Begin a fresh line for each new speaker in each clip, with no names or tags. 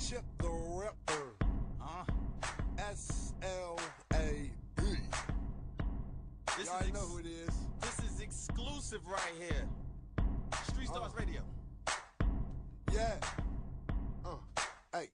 Chip the Ripper. S-L-A-B. Y'all know who it is.
This is exclusive right here. Street Stars Radio.
Yeah. Hey.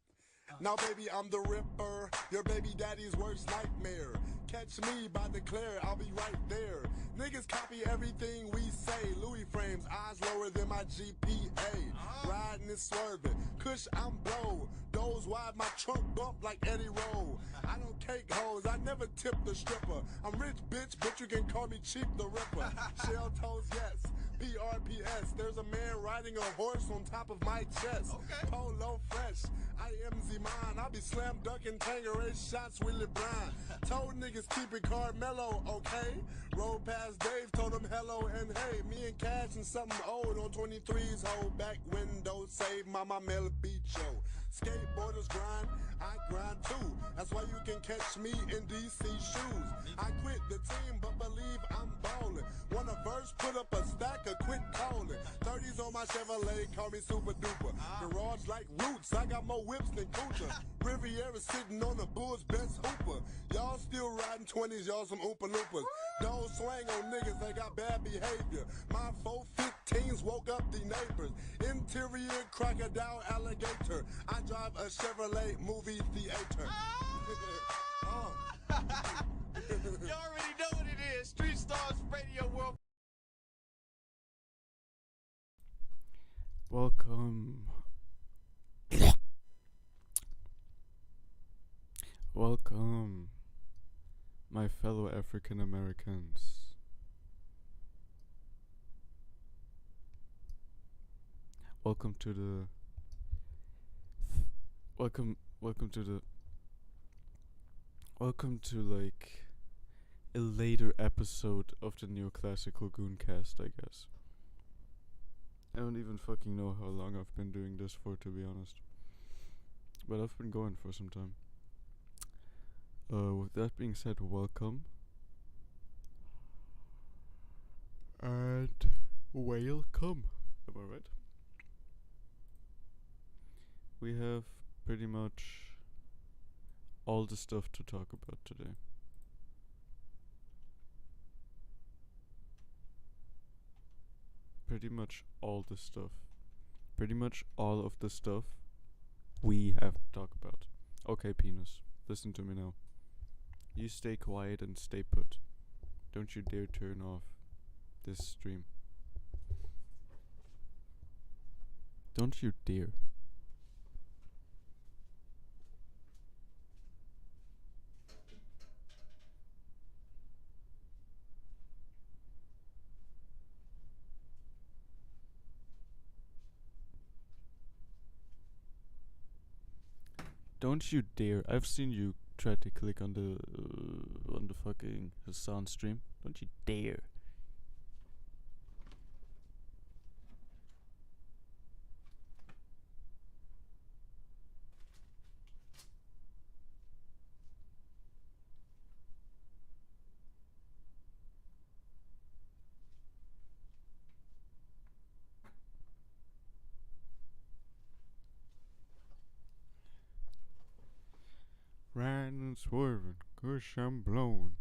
Now, baby, I'm the Ripper, your baby daddy's worst nightmare. Catch me by the Claire, I'll be right there. Niggas copy everything we say. Louis frames, eyes lower than my GPA. Riding and swerving, Kush, I'm blow. Doze wide, my trunk bump like Eddie Roll. I don't cake hoes, I never tip the stripper. I'm rich, bitch, but you can call me Cheap the Ripper. Shell toes, yes. PRPS, there's a man riding a horse on top of my chest.
Okay.
Polo fresh, I am Z-Man. I'll be slam dunking Tangeray shots with LeBron. Told niggas keep it Carmelo, okay? Rolled past Dave, told him hello and hey. Me and Cash and something old on 23's hold back window. Save Mama Mel Beach show. Skateboarders grind, I grind too. That's why you can catch me in DC shoes. I quit the team, but believe I'm ballin'. Want a verse, put up a stack or quit callin'. 30s on my Chevrolet, call me super duper. Garage like Roots, I got more whips than Kucha. Riviera sitting on the Bulls' best hooper. Y'all still riding 20s, y'all some Oompa Loompas. Don't swing on niggas, they got bad behavior. My 415s woke up the neighbors. Interior crocodile alligator. I drive a Chevrolet movie theater.
You already know what it is. Street Stars Radio World.
Welcome. Welcome, my fellow African Americans. Welcome to the welcome to like a later episode of the Neoclassical Gooncast, I guess. I don't even fucking know how long I've been doing this for, to be honest. But I've been going for some time. With that being said, welcome. And welcome. Am I right? We have pretty much all the stuff to talk about today. Pretty much all the stuff. Pretty much all of the stuff we have to talk about. Okay, penis, listen to me now. You stay quiet and stay put. Don't you dare turn off this stream. Don't you dare. Don't you dare. I've seen you try to click on the fucking Hassan stream. Don't you dare. Riding and swerving, cause I'm blowing.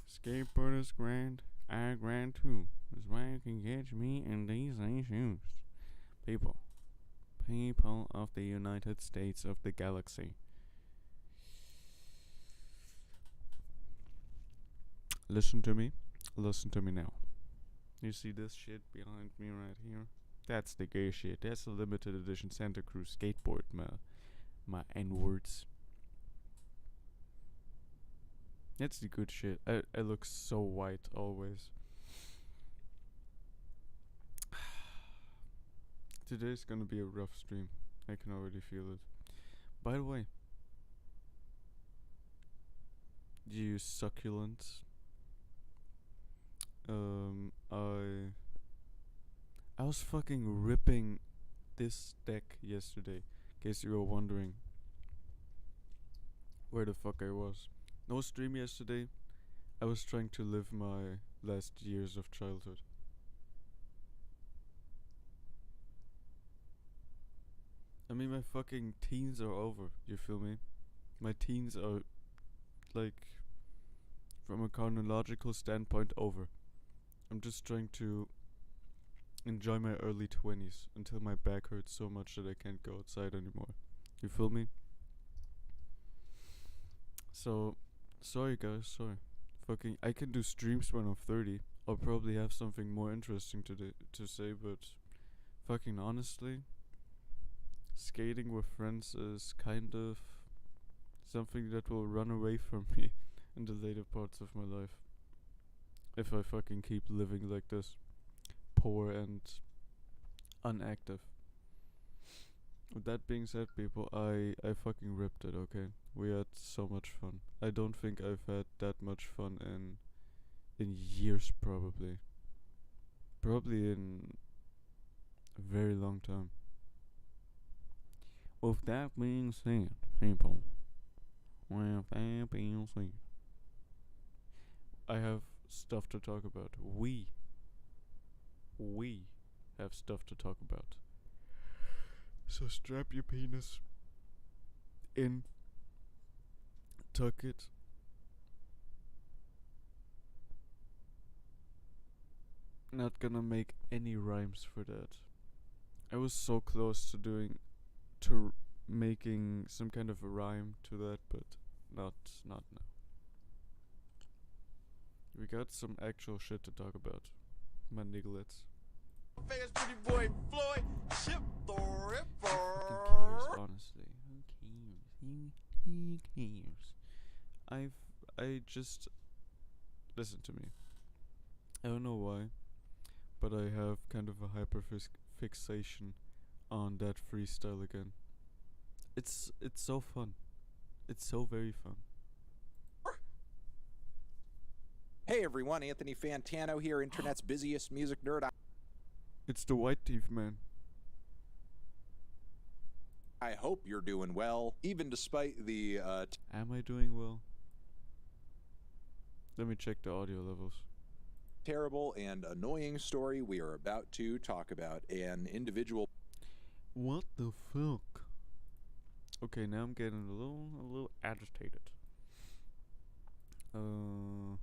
Skateboarders grind, I grind too. That's why you can catch me in these shoes. People of the United States of the galaxy. Listen to me now. You see this shit behind me right here? That's the gay shit. That's the limited edition Santa Cruz skateboard, my N-words. That's the good shit. I look so white always. Today's gonna be a rough stream. I can already feel it. By the way, do you use succulents? I was fucking ripping this deck yesterday. In case you were wondering where the fuck I was. No stream yesterday. I was trying to live my last years of childhood. mean, my fucking teens are over. You feel me? My teens are, like, from a chronological standpoint, over. I'm just trying to enjoy my early 20s until my back hurts so much that I can't go outside anymore. You feel me? So, sorry guys, sorry. Fucking, I can do streams when I'm 30. I'll probably have something more interesting to say, but fucking honestly, skating with friends is kind of something that will run away from me in the later parts of my life. If I fucking keep living like this, poor and unactive. With that being said, people, I fucking ripped it, okay? We had so much fun. I don't think I've had that much fun in years, probably. Probably in a very long time. With that being said, people, with that being said, I have stuff to talk about. We have stuff to talk about. So strap your penis in, tuck it, not gonna make any rhymes for that. I was so close to making some kind of a rhyme to that, but not now. We got some actual shit to talk about, my nigglets.
Famous pretty boy Floyd, ship the ripper.
Who cares, honestly? Who cares? I just listen to me. I don't know why, but I have kind of a fixation on that freestyle again. It's so fun. It's so very fun.
Hey everyone, Anthony Fantano here, internet's busiest music nerd.
It's the White Teeth Man.
I hope you're doing well, even despite the
Am I doing well? Let me check the audio levels.
terrible and annoying story we are about to talk about. An individual.
What the fuck? Okay, now I'm getting a little agitated. I'm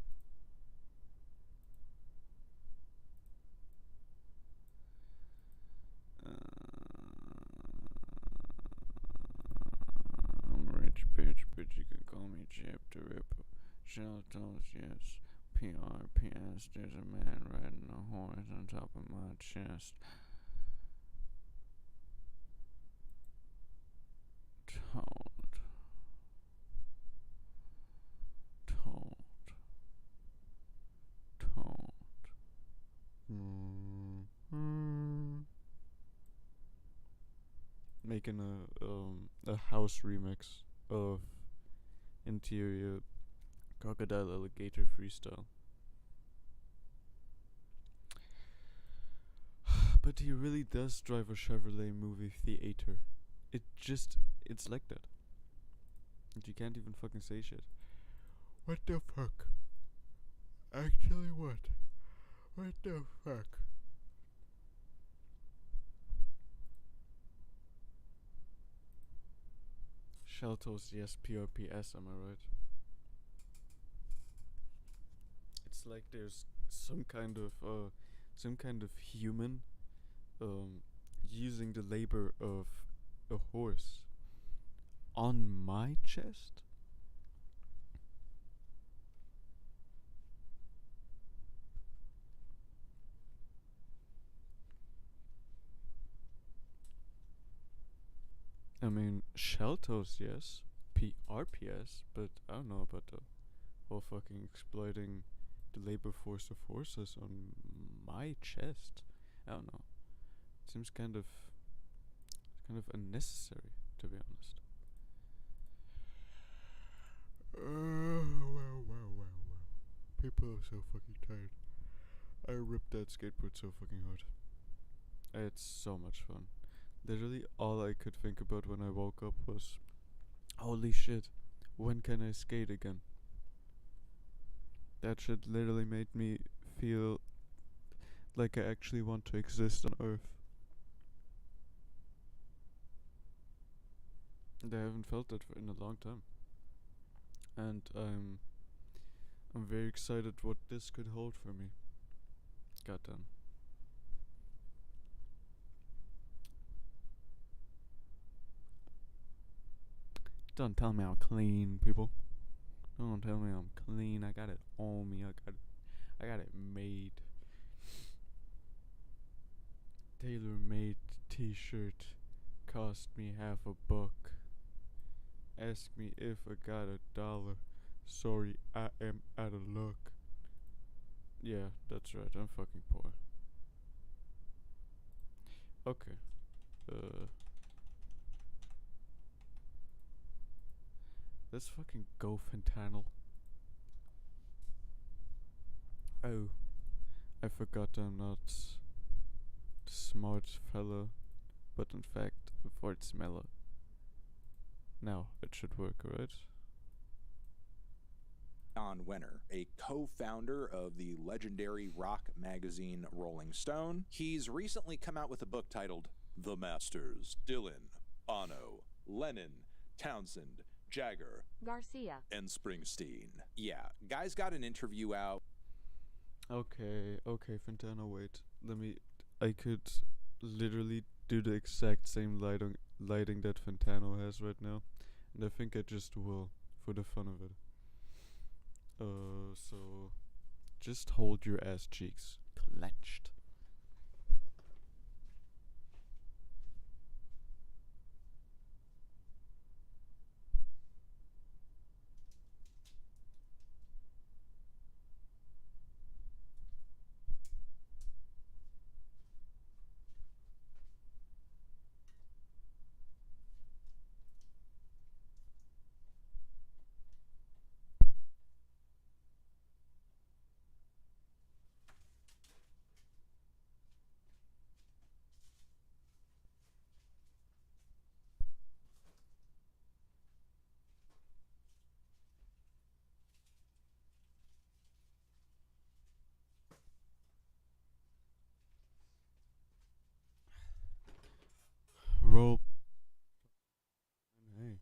a rich bitch, but you can call me Chip the Ripper. Shelters, yes. PRPS, there's a man riding a horse on top of my chest. Toad. Making a house remix of Interior Crocodile Alligator Freestyle. But he really does drive a Chevrolet movie theater. It's like that. And you can't even fucking say shit. What the fuck? Actually what? What the fuck? Sheltos, yes, PRPS, am I right? It's like there's some kind of human using the labor of a horse on my chest. I mean, Sheltos, yes, PRPS, but I don't know about the whole fucking exploiting the labor force of horses on my chest. I don't know. It seems kind of unnecessary, to be honest. Wow. People are so fucking tired. I ripped that skateboard so fucking hard. I had so much fun. Literally all I could think about when I woke up was, holy shit, when can I skate again? That shit literally made me feel like I actually want to exist on Earth. And I haven't felt that in a long time. And I'm very excited what this could hold for me. Goddamn. Don't tell me I'm clean, people. Don't tell me I'm clean. I got it on me. I got it made. Tailor-made t-shirt cost me $50. Ask me if I got $1. Sorry, I am out of luck. Yeah, that's right. I'm fucking poor. Okay. Let's fucking go, fentanyl. Oh, I forgot I'm not the smart fella, but in fact a fart smeller. Now it should work, right?
Don Wenner, a co-founder of the legendary rock magazine Rolling Stone. He's recently come out with a book titled The Masters, Dylan, Bono, Lennon, Townsend, Jagger,
Garcia,
and Springsteen. Yeah, guy's got an interview out.
Okay, Fentanyl, wait. I could literally do the exact same lighting that Fentanyl has right now. And I think I just will, for the fun of it. So just hold your ass cheeks clenched. Roll. Hey.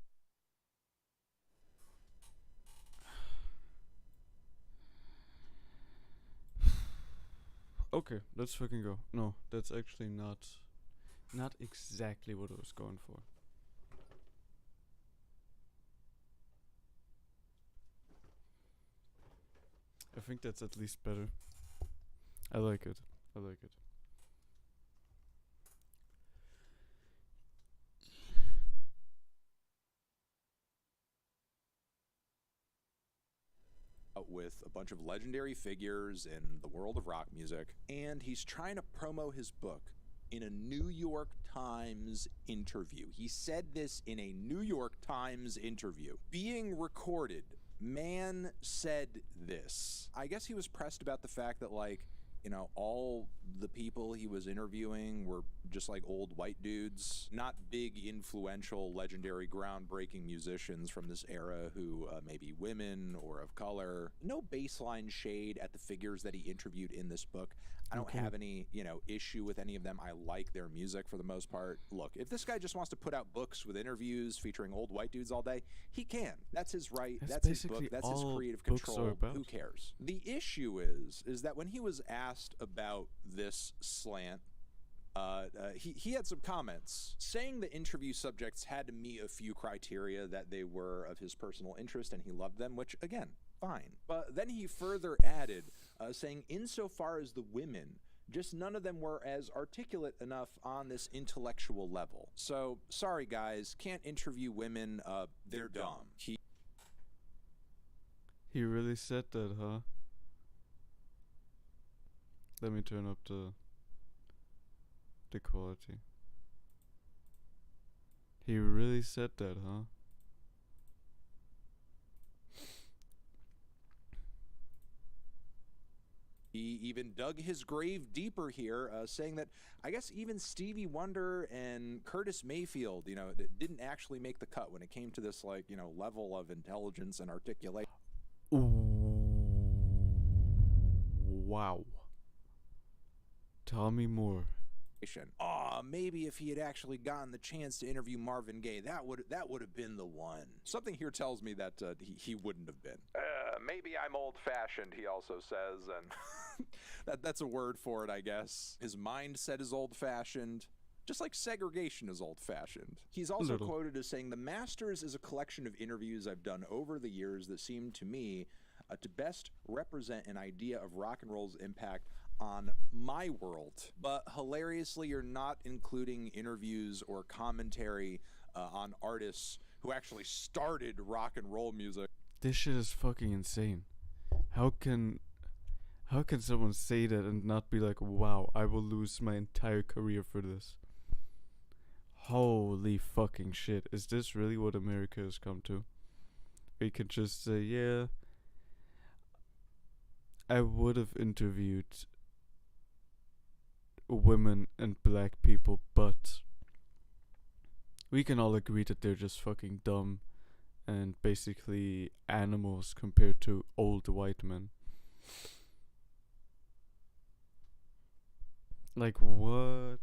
Okay, let's fucking go. No, that's actually not exactly what I was going for. I think that's at least better. I like it.
With a bunch of legendary figures in the world of rock music, and he's trying to promo his book in a New York Times interview. He said this in a New York Times interview. Being recorded, man said this. I guess he was pressed about the fact that, like, you know, all the people he was interviewing were just like old white dudes, not big, influential, legendary, groundbreaking musicians from this era who may be women or of color. No baseline shade at the figures that he interviewed in this book. I don't have any, issue with any of them. I like their music for the most part. Look, if this guy just wants to put out books with interviews featuring old white dudes all day, he can. That's his right. That's his book. That's his creative control. Who cares? The issue is that when he was asked about this slant, he had some comments saying the interview subjects had to meet a few criteria, that they were of his personal interest and he loved them, which, again, fine. But then he further added, saying insofar as the women, just none of them were as articulate enough on this intellectual level. So, sorry guys, can't interview women, they're dumb.
He really said that, huh? Let me turn up the quality. He really said that, huh?
He even dug his grave deeper here, saying that I guess even Stevie Wonder and Curtis Mayfield, didn't actually make the cut when it came to this, level of intelligence and articulation.
Wow. Tell me more.
Aw, maybe if he had actually gotten the chance to interview Marvin Gaye, that would have been the one. Something here tells me that he wouldn't have been. Maybe I'm old-fashioned, he also says, and that's a word for it, I guess. His mindset is old-fashioned, just like segregation is old-fashioned. He's also quoted as saying, "The Masters is a collection of interviews I've done over the years that seem to me to best represent an idea of rock and roll's impact on my world." But hilariously, you're not including interviews or commentary on artists who actually started rock and roll music.
This shit is fucking insane. How can someone say that and not be like, wow, I will lose my entire career for this? Holy fucking shit. Is this really what America has come to? We can just say, yeah, I would have interviewed women and black people, but we can all agree that they're just fucking dumb and basically animals compared to old white men. Like what?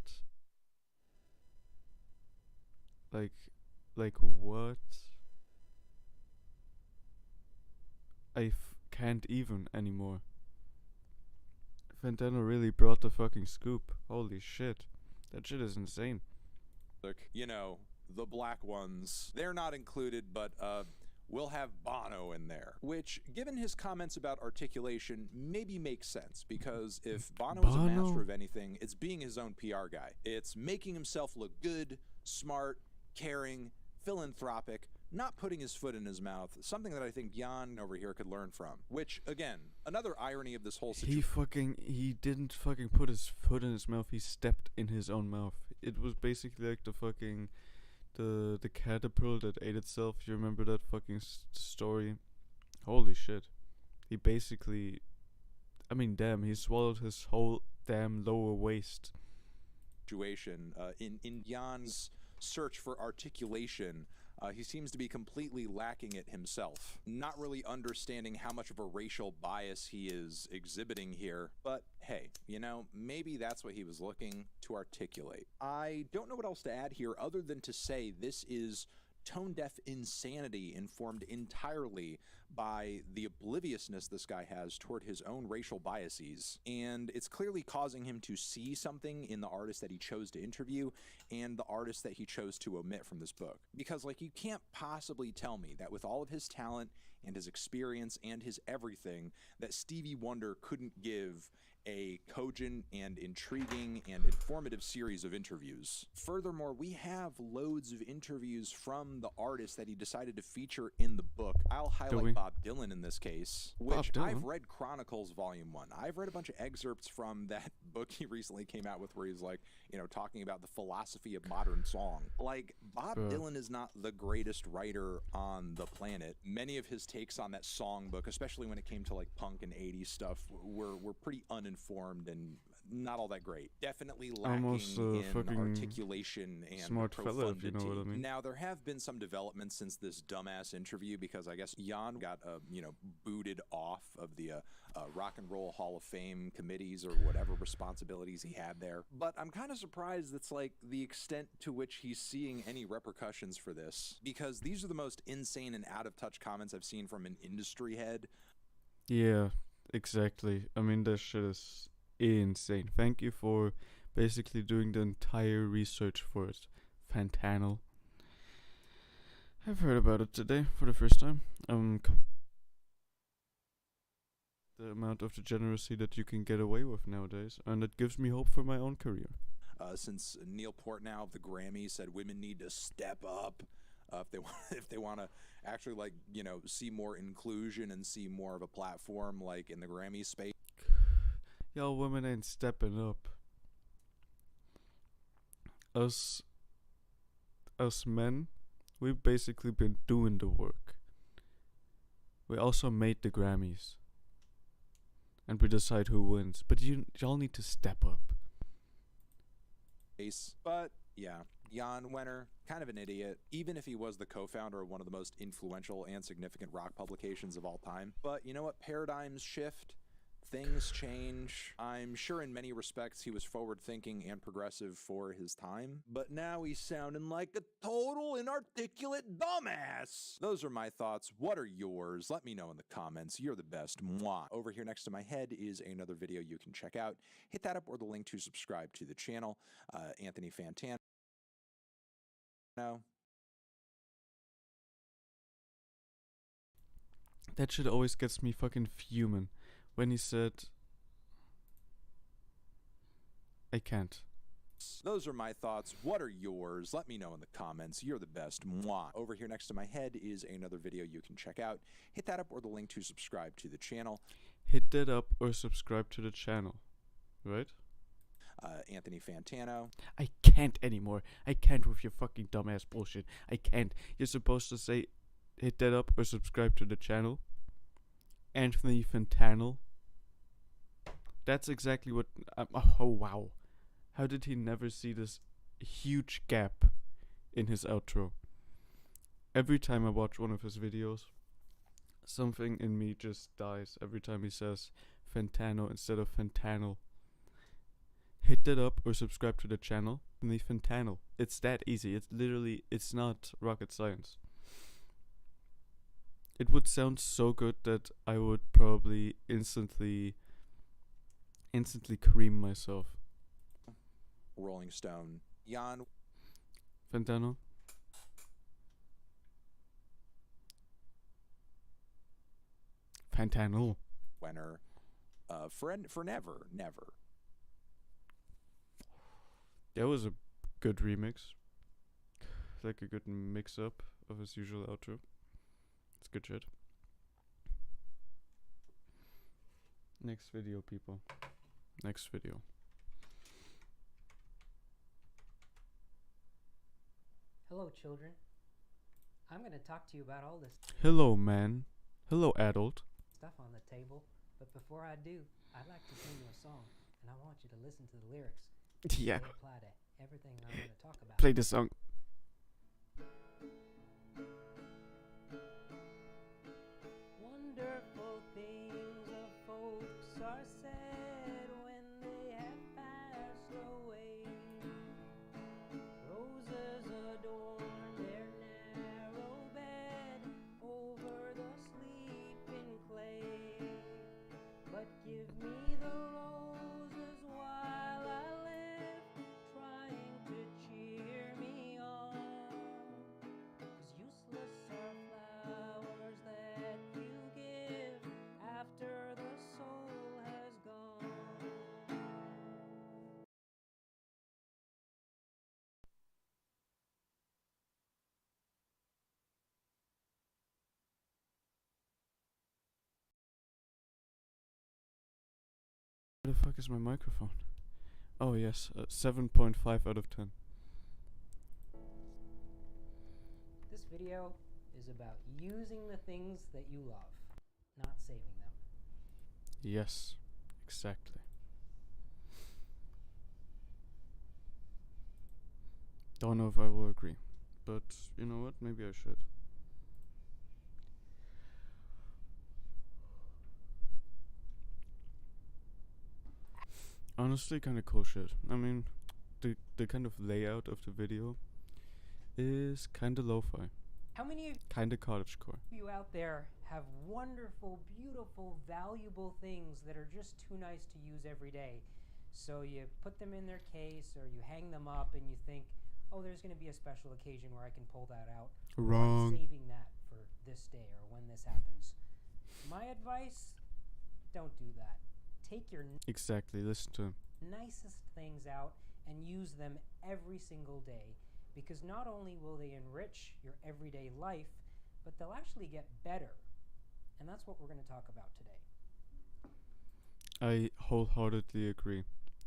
Like what? I can't even anymore. Fantano really brought the fucking scoop. Holy shit. That shit is insane.
You know, the black ones, they're not included, but we'll have Bono in there. Which, given his comments about articulation, maybe makes sense, because if Bono is a master of anything, it's being his own PR guy. It's making himself look good, smart, caring, philanthropic, not putting his foot in his mouth, something that I think Jan over here could learn from. Which, again, another irony of this whole situation.
He didn't fucking put his foot in his mouth, he stepped in his own mouth. It was basically like the fucking, the caterpillar that ate itself. You remember that fucking story? Holy shit. He basically, I mean, damn, he swallowed his whole damn lower waist.
Situation, in Jan's search for articulation, he seems to be completely lacking it himself, not really understanding how much of a racial bias he is exhibiting here. But hey, you know, maybe that's what he was looking to articulate. I don't know what else to add here other than to say this is tone-deaf insanity informed entirely by the obliviousness this guy has toward his own racial biases, and it's clearly causing him to see something in the artist that he chose to interview and the artist that he chose to omit from this book. Because, like, you can't possibly tell me that with all of his talent and his experience and his everything, that Stevie Wonder couldn't give a cogent and intriguing and informative series of interviews. Furthermore, we have loads of interviews from the artists that he decided to feature in the book. I'll highlight Bob Dylan in this case, which I've read Chronicles Volume 1. I've read a bunch of excerpts from that book he recently came out with where he's like, you know, talking about the philosophy of modern song. Like, Bob Dylan is not the greatest writer on the planet. Many of his takes on that song book, especially when it came to like punk and 80s stuff, were pretty uninformed and not all that great. Definitely lacking in articulation and
smart fella, if you know what I mean.
Now, there have been some developments since this dumbass interview, because I guess Jan got booted off of the Rock and Roll Hall of Fame committees or whatever responsibilities he had there. But I'm kind of surprised that's like the extent to which he's seeing any repercussions for this, because these are the most insane and out of touch comments I've seen from an industry head.
Yeah, exactly. I mean, that shit is insane. Thank you for basically doing the entire research for it, Fantano. I've heard about it today for the first time. The amount of degeneracy that you can get away with nowadays, and it gives me hope for my own career.
Since Neil Portnow of the Grammys said women need to step up if they want to actually, like, you know, see more inclusion and see more of a platform like in the Grammy space.
Y'all women ain't stepping up. Us men, we've basically been doing the work. We also made the Grammys. And we decide who wins. But y'all need to step up.
But yeah, Jan Wenner, kind of an idiot, even if he was the co-founder of one of the most influential and significant rock publications of all time. But you know what? Paradigms shift. things change. I'm sure in many respects he was forward-thinking and progressive for his time, but now he's sounding like a total inarticulate dumbass. Those are my thoughts. What are yours? Let me know in the comments. You're the best. Mwah. Over here next to my head is another video you can check out. Hit that up or the link to subscribe to the channel. Anthony Fantano.
That shit always gets me fucking fuming when he said, I can't.
Those are my thoughts. What are yours? Let me know in the comments. You're the best. Mwah. Over here next to my head is another video you can check out. Hit that up or the link to subscribe to the channel.
Hit that up or subscribe to the channel. Right?
Anthony Fantano.
I can't anymore. I can't with your fucking dumbass bullshit. I can't. You're supposed to say, hit that up or subscribe to the channel. Anthony Fantano. That's exactly what... oh, wow. How did he never see this huge gap in his outro? Every time I watch one of his videos, something in me just dies every time he says Fantano instead of Fantano. Hit that up or subscribe to the channel. Anthony Fantano. It's that easy. It's literally, it's not rocket science. It would sound so good that I would probably instantly cream myself.
Rolling Stone. Jan.
Fantano. Fantano.
Winner. For never.
That was a good remix. Like a good mix up of his usual outro. It's good shit. Next video, people. Next video.
Hello, children. I'm going to talk to you about all this
Hello, man. Hello, adult.
stuff on the table, but before I do, I'd like to sing you a song, and I want you to listen to the lyrics.
Yeah.
They apply to everything I'm going to talk about.
Play the song.
Wonderful things of folks are said when they have passed away. Roses adorn their narrow bed over the sleeping clay. But give me the roses while I live, trying to cheer me on. 'Cause useless are flowers that you give after the soul has gone.
Where the fuck is my microphone? Oh yes, 7.5 out of 10.
This video is about using the things that you love, not saving them.
Yes, exactly. Don't know if I will agree, but you know what? Maybe I should. Honestly, kind of cool shit. I mean, the kind of layout of the video is kind of lo-fi,
How many of
kind of cottagecore.
you out there have wonderful, beautiful, valuable things that are just too nice to use every day? So you put them in their case or you hang them up and you think, oh, there's going to be a special occasion where I can pull that out. Or I'm
Wrong.
saving that for this day or when this happens. My advice, don't do that. Take your
Exactly. Listen to him.
nicest things out and use them every single day, because not only will they enrich your everyday life, but they'll actually get better. And that's what we're going to talk about today.
I wholeheartedly agree.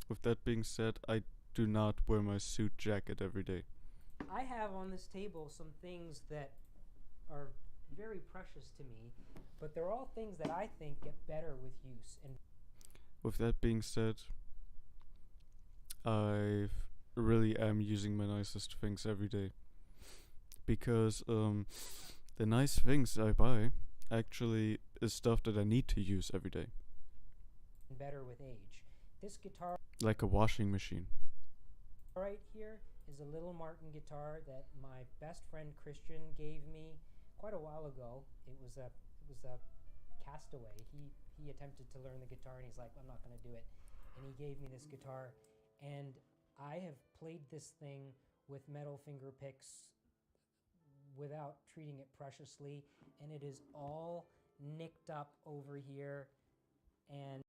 With that being said, I do not wear my suit jacket every day.
I have on this table some things that are very precious to me, but they're all things that I think get better with use. And
With that being said, I really am using my nicest things every day. Because the nice things I buy actually is stuff that I need to use every day.
better with age. This guitar
Like a washing machine.
right here is a little Martin guitar that my best friend Christian gave me quite a while ago. It was a Castaway. He attempted to learn the guitar and he's like, I'm not going to do it. And he gave me this guitar, and I have played this thing with metal finger picks without treating it preciously, and it is all nicked up over here, and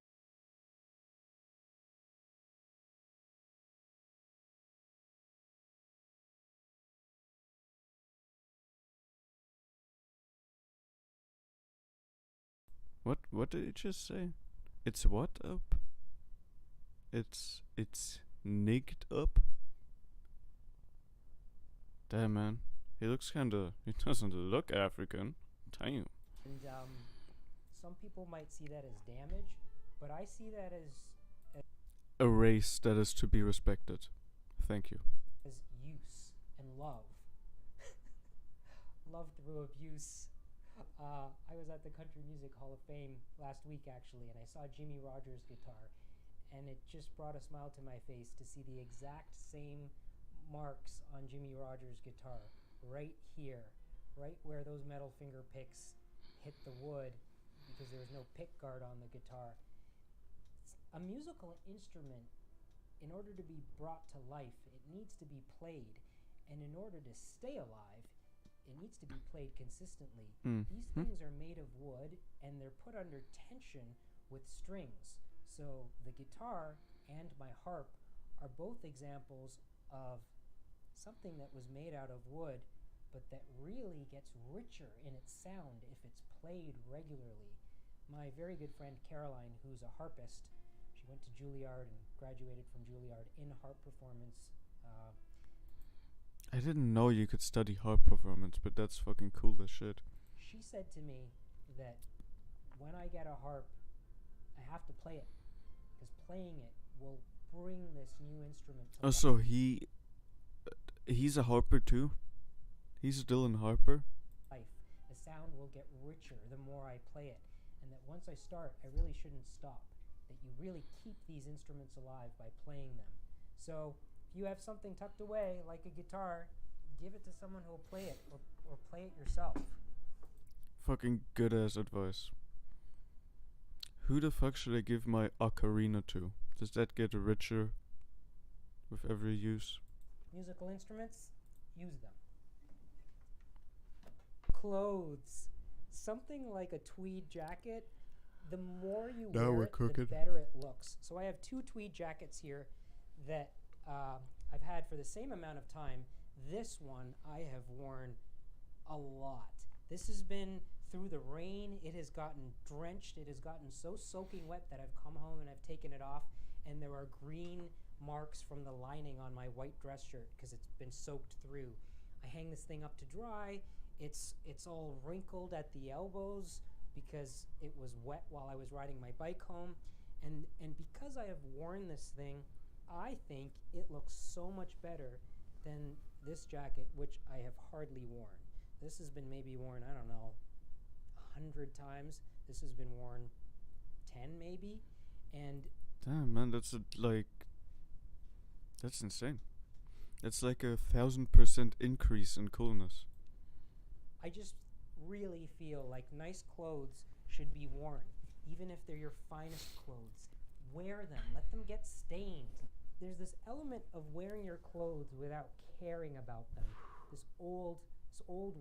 What did you just say? It's what up? It's nigged up? Damn, man. He doesn't look African. Damn.
and some people might see that as damage, but I see that
A race that is to be respected. Thank you.
as use and love. Love through abuse. I was at the Country Music Hall of Fame last week, actually, and I saw Jimmy Rogers' guitar, and it just brought a smile to my face to see the exact same marks on Jimmy Rogers' guitar, right here, right where those metal finger picks hit the wood, because there was no pick guard on the guitar. A musical instrument, in order to be brought to life, it needs to be played, and in order to stay alive, it needs to be played consistently. These things are made of wood, and they're put under tension with strings. So the guitar and my harp are both examples of something that was made out of wood, but that really gets richer in its sound if it's played regularly. My very good friend Caroline, who's a harpist, she went to Juilliard and graduated from Juilliard in harp performance.
I didn't know you could study harp performance, but that's fucking cool as shit.
She said to me that when I get a harp, I have to play it, because playing it will bring this new instrument to
Oh,
life.
so he's a harper too? He's still in harper?
The sound will get richer the more I play it, and that once I start, I really shouldn't stop, that you really keep these instruments alive by playing them. So if you have something tucked away, like a guitar, give it to someone who will play it, or play it yourself.
Fucking good ass advice. Who the fuck should I give my ocarina to? Does that get richer with every use?
Musical instruments, use them. Clothes. Something like a tweed jacket, the more you
Now
wear
we're
it, the
cooking.
better it looks. So I have 2 tweed jackets here that I've had for the same amount of time. This one I have worn a lot. This has been through the rain. It has gotten drenched. It has gotten so soaking wet that I've come home and I've taken it off, and there are green marks from the lining on my white dress shirt because it's been soaked through. I hang this thing up to dry. It's all wrinkled at the elbows because it was wet while I was riding my bike home, and because I have worn this thing, I think it looks so much better than this jacket, which I have hardly worn. This has been maybe worn, I don't know, 100 times. This has been worn 10 maybe, and
Damn, man, that's insane. That's like 1,000% increase in coolness.
I just really feel like nice clothes should be worn, even if they're your finest clothes. Wear them, let them get stained. There's this element of wearing your clothes without caring about them. This old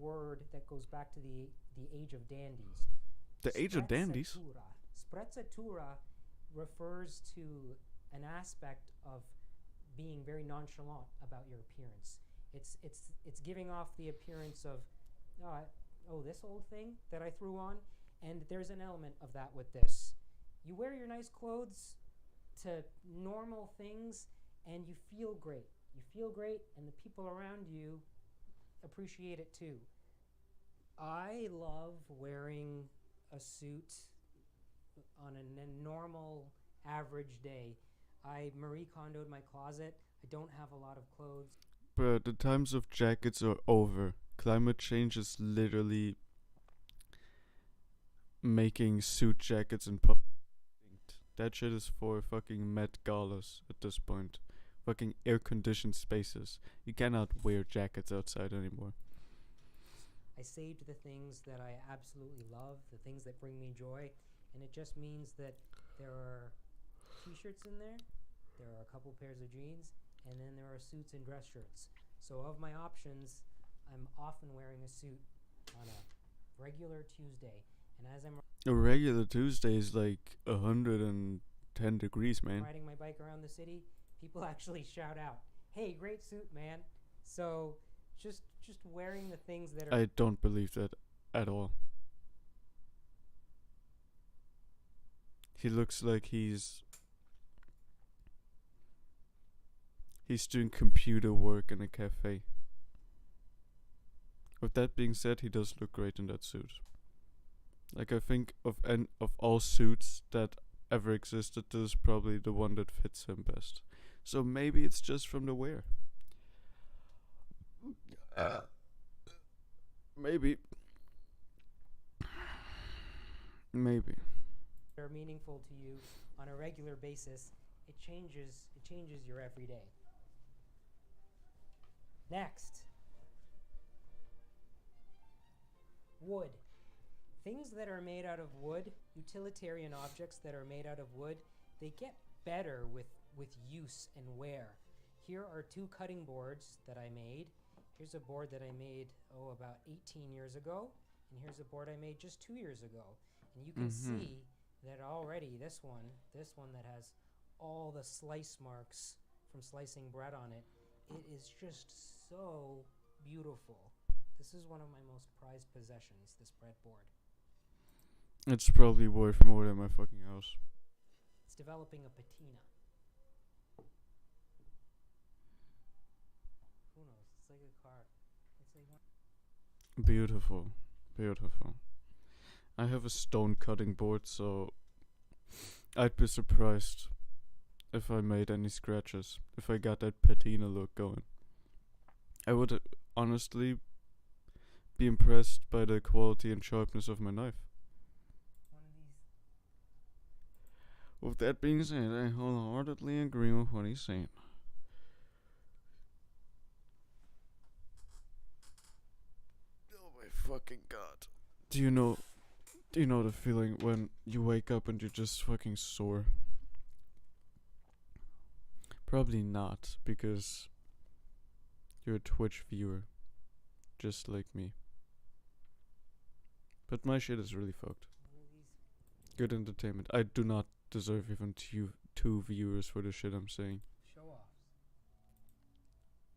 word that goes back to the age of dandies.
The age of dandies?
Sprezzatura refers to an aspect of being very nonchalant about your appearance. It's giving off the appearance of, this old thing that I threw on, and there's an element of that with this. You wear your nice clothes to normal things, and you feel great. You feel great, and the people around you appreciate it too. I love wearing a suit on a normal, average day. I Marie Kondo'd my closet. I don't have a lot of clothes.
But the times of jackets are over. Climate change is literally making suit jackets and That shit is for fucking Met Galas at this point. Fucking air-conditioned spaces. You cannot wear jackets outside anymore.
I saved the things that I absolutely love, the things that bring me joy, and it just means that there are t-shirts in there, there are a couple pairs of jeans, and then there are suits and dress shirts. So of my options, I'm often wearing a suit on a regular Tuesday, and as I'm
A regular Tuesday is like 110 degrees, man.
riding my bike around the city, people actually shout out, "Hey, great suit, man." So just wearing the things that are
I don't believe that at all. He looks like he's doing computer work in a cafe. With that being said, he does look great in that suit. Like, I think of all suits that ever existed, this is probably the one that fits him best. So maybe it's just from the wear. Maybe.
are meaningful to you on a regular basis, it changes your everyday. Next, wood. Things that are made out of wood, utilitarian objects that are made out of wood, they get better with use and wear. Here are two cutting boards that I made. Here's a board that I made, about 18 years ago, and here's a board I made just 2 years ago. And you can see that already this one that has all the slice marks from slicing bread on it, it is just so beautiful. This is one of my most prized possessions, this breadboard.
It's probably worth more than my fucking house.
It's developing a patina. Who knows? It's like a car. It's like one.
Beautiful. Beautiful. I have a stone cutting board, so I'd be surprised if I made any scratches, if I got that patina look going. I would honestly be impressed by the quality and sharpness of my knife.
One of these.
With that being said, I wholeheartedly agree with what he's saying. Oh my fucking god. Do you know the feeling when you wake up and you're just fucking sore? Probably not, because you're a Twitch viewer, just like me. But my shit is really fucked.
One of these.
Good entertainment. I do not deserve even two viewers for the shit I'm saying.
Show offs.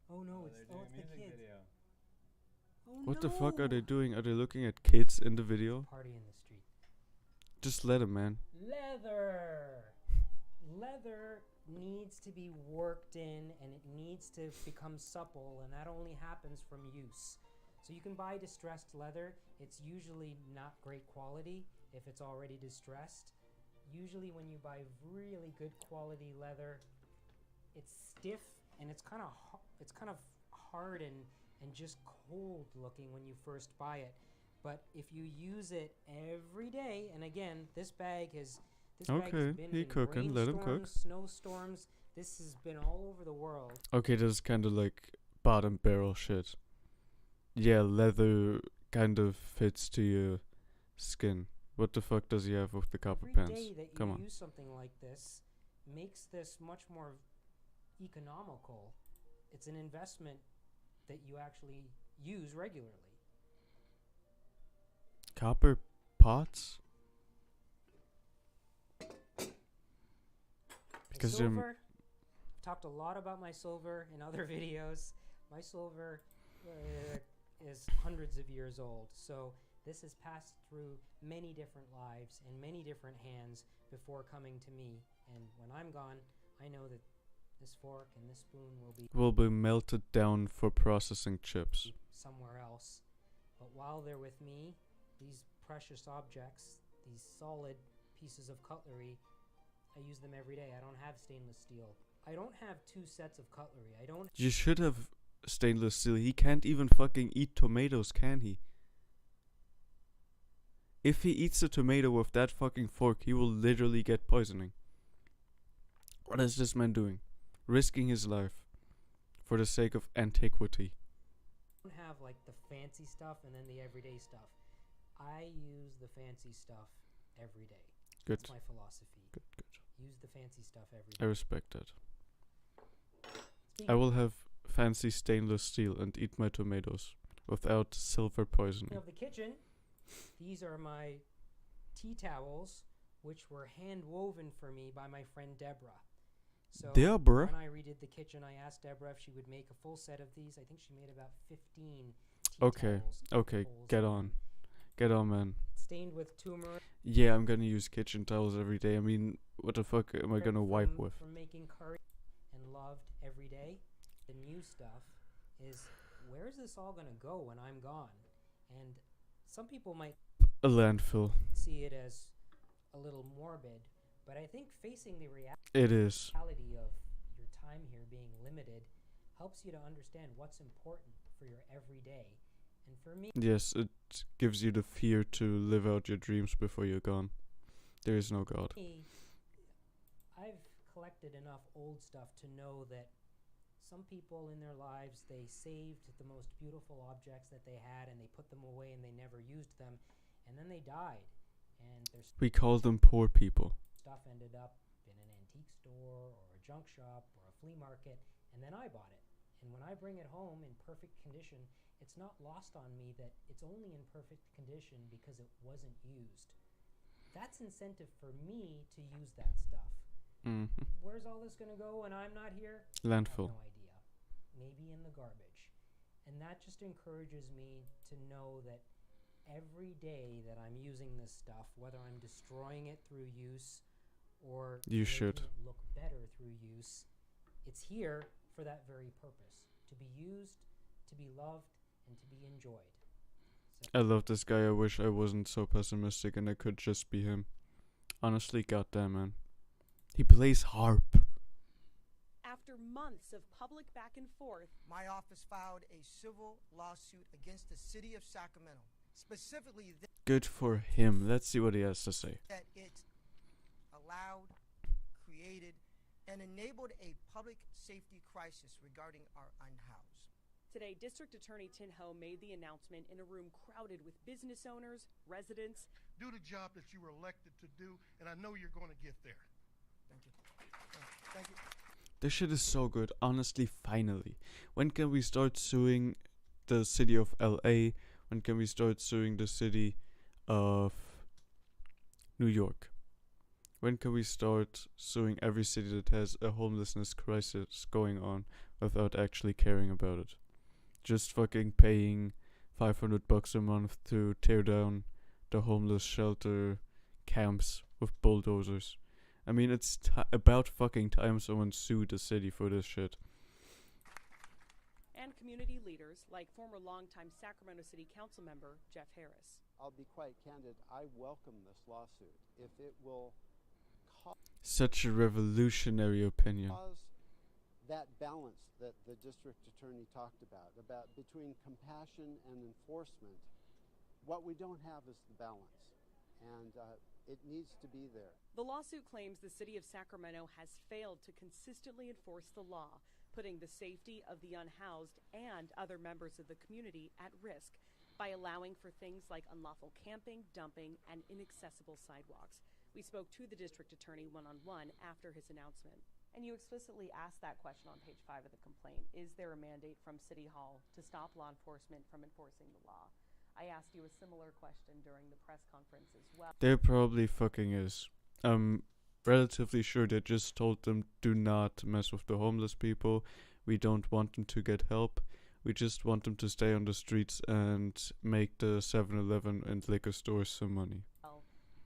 Oh no, it's the kids. Oh
What
no.
the fuck are they doing? Are they looking at kids in the video?
Party in the street.
Just let them, man.
Leather needs to be worked in, and it needs to become supple, and that only happens from use. So you can buy distressed leather. It's usually not great quality if it's already distressed. Usually when you buy really good quality leather, it's stiff and it's kind of hard and just cold looking when you first buy it. But if you use it every day, and again, this bag has been
he
in
cooking, let him cook.
rainstorms, snowstorms. This has been all over the world.
Okay, this is kind of like bottom barrel shit. Yeah, leather kind of fits to your skin. What the fuck does he have with the copper
Every
pants?
day that you
Come on.
use something like this makes this much more economical. It's an investment that you actually use regularly.
Copper pots? Because
Silver, I've talked a lot about my silver in other videos. My silver is hundreds of years old, so this has passed through many different lives and many different hands before coming to me. And when I'm gone, I know that this fork and this spoon
will be melted down for processing chips.
somewhere else. But while they're with me, these precious objects, these solid pieces of cutlery, I use them every day. I don't have stainless steel. I don't have two sets of cutlery.
You should have stainless steel. He can't even fucking eat tomatoes, can he? If he eats a tomato with that fucking fork, he will literally get poisoning. What is this man doing? Risking his life for the sake of antiquity.
don't have like the fancy stuff and then the everyday stuff. I use the fancy stuff every day.
Good.
That's my philosophy.
Good.
Use the fancy stuff every
I
day.
respect that.
Speaking
I will have fancy stainless steel and eat my tomatoes without silver poisoning.
of the kitchen, these are my tea towels, which were hand woven for me by my friend Deborah. So
Deborah?
when I redid the kitchen, I asked Deborah if she would make a full set of these. I think she made about 15 tea
Okay,
towels.
okay,
holes
get
in
on.
them.
Get on, man.
Stained with turmeric.
Yeah, I'm gonna use kitchen towels every day. I mean, what the fuck am I gonna wipe with?
From making curry and loved every day. The new stuff is, where's this all gonna go when I'm gone? And some people might
A landfill.
see it as a little morbid, but I think facing the
It is.
reality of your time here being limited helps you to understand what's important for your everyday. And for me,
Yes, it gives you the fear to live out your dreams before you're gone. There is no God.
I've collected enough old stuff to know that some people in their lives, they saved the most beautiful objects that they had and they put them away and they never used them, and then they died, and their
We call them poor people.
stuff ended up in an antique store or a junk shop or a flea market, and then I bought it. And when I bring it home in perfect condition, it's not lost on me that it's only in perfect condition because it wasn't used. That's incentive for me to use that stuff.
Mm-hmm.
Where's all this going to go when I'm not here?
Landfill.
I have no idea. Maybe in the garbage. And that just encourages me to know that every day that I'm using this stuff, whether I'm destroying it through use or
You
making
should.
it look better through use, it's here for that very purpose. To be used, to be loved, and to be enjoyed.
I love this guy. I wish I wasn't so pessimistic and I could just be him. Honestly, goddamn, man. He plays harp.
After months of public back and forth,
my office filed a civil lawsuit against the city of Sacramento, specifically
Good for him. Let's see what he has to say.
that it allowed, created, and enabled a public safety crisis regarding our unhoused.
today District Attorney Tin Ho made the announcement in a room crowded with business owners, residents.
Do the job that you were elected to do, and I know you're going to get there.
Thank you. Thank you.
This shit is so good. Honestly, finally. When can we start suing the city of LA? When can we start suing the city of New York? When can we start suing every city that has a homelessness crisis going on without actually caring about it? Just fucking paying $500 a month to tear down the homeless shelter camps with bulldozers. I mean, it's about fucking time someone sued the city for this shit.
And community leaders like former longtime Sacramento City Council member Jeff Harris.
I'll be quite candid, I welcome this lawsuit if it will
Such a revolutionary opinion.
cause that balance that the district attorney talked about between compassion and enforcement. What we don't have is the balance, and it needs to be there.
The lawsuit claims the city of Sacramento has failed to consistently enforce the law, putting the safety of the unhoused and other members of the community at risk by allowing for things like unlawful camping, dumping, and inaccessible sidewalks. We spoke to the district attorney one-on-one after his announcement. And you explicitly asked that question on page 5 of the complaint. Is there a mandate from City Hall to stop law enforcement from enforcing the law? I asked you a similar question during the press conference as well.
There probably fucking is. I'm relatively sure they just told them, do not mess with the homeless people. We don't want them to get help. We just want them to stay on the streets and make the 7-Eleven and liquor stores some money.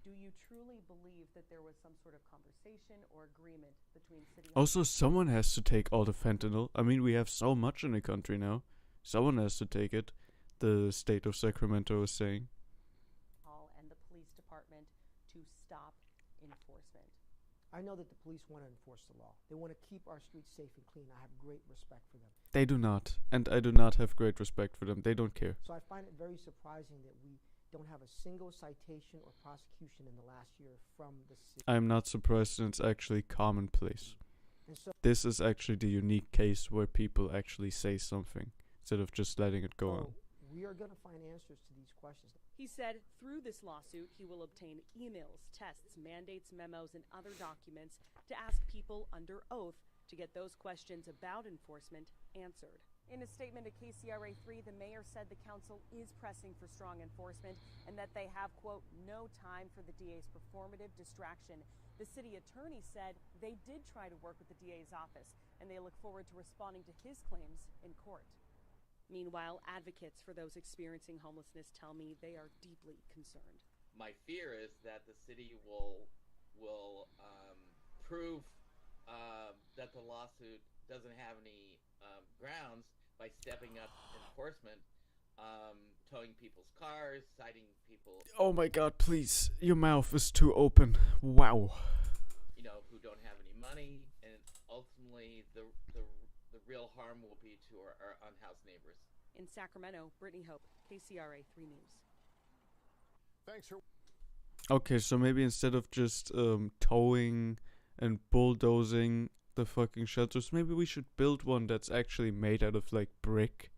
Do you truly believe that there was some sort of conversation or agreement between City Hall?
Also, someone has to take all the fentanyl. I mean, we have so much in the country now. Someone has to take it. The state of Sacramento is saying.
Hall and the police department to stop enforcement.
I know that the police want to enforce the law. They want to keep our streets safe and clean. I have great respect for them.
They do not. And I do not have great respect for them. They don't care.
So I find it very surprising that we don't have a single citation or prosecution in the last year from the city.
I'm not surprised, and it's actually commonplace.
And so
this is actually the unique case where people actually say something instead of just letting it go on.
we are going to find answers to these questions.
He said through this lawsuit, he will obtain emails, tests, mandates, memos, and other documents to ask people under oath to get those questions about enforcement answered. In a statement to KCRA3, the mayor said the council is pressing for strong enforcement and that they have, quote, no time for the DA's performative distraction. The city attorney said they did try to work with the DA's office and they look forward to responding to his claims in court. Meanwhile, advocates for those experiencing homelessness tell me they are deeply concerned.
My fear is that the city will prove that the lawsuit doesn't have any grounds by stepping up enforcement, towing people's cars, citing people.
Oh my god, please. Your mouth is too open. Wow.
Who don't have any money, and ultimately the real harm will be to our unhoused neighbors.
In Sacramento, Brittany Hope, KCRA 3 News.
Thanks for.
Okay, so maybe instead of just towing and bulldozing the fucking shelters, maybe we should build one that's actually made out of like brick,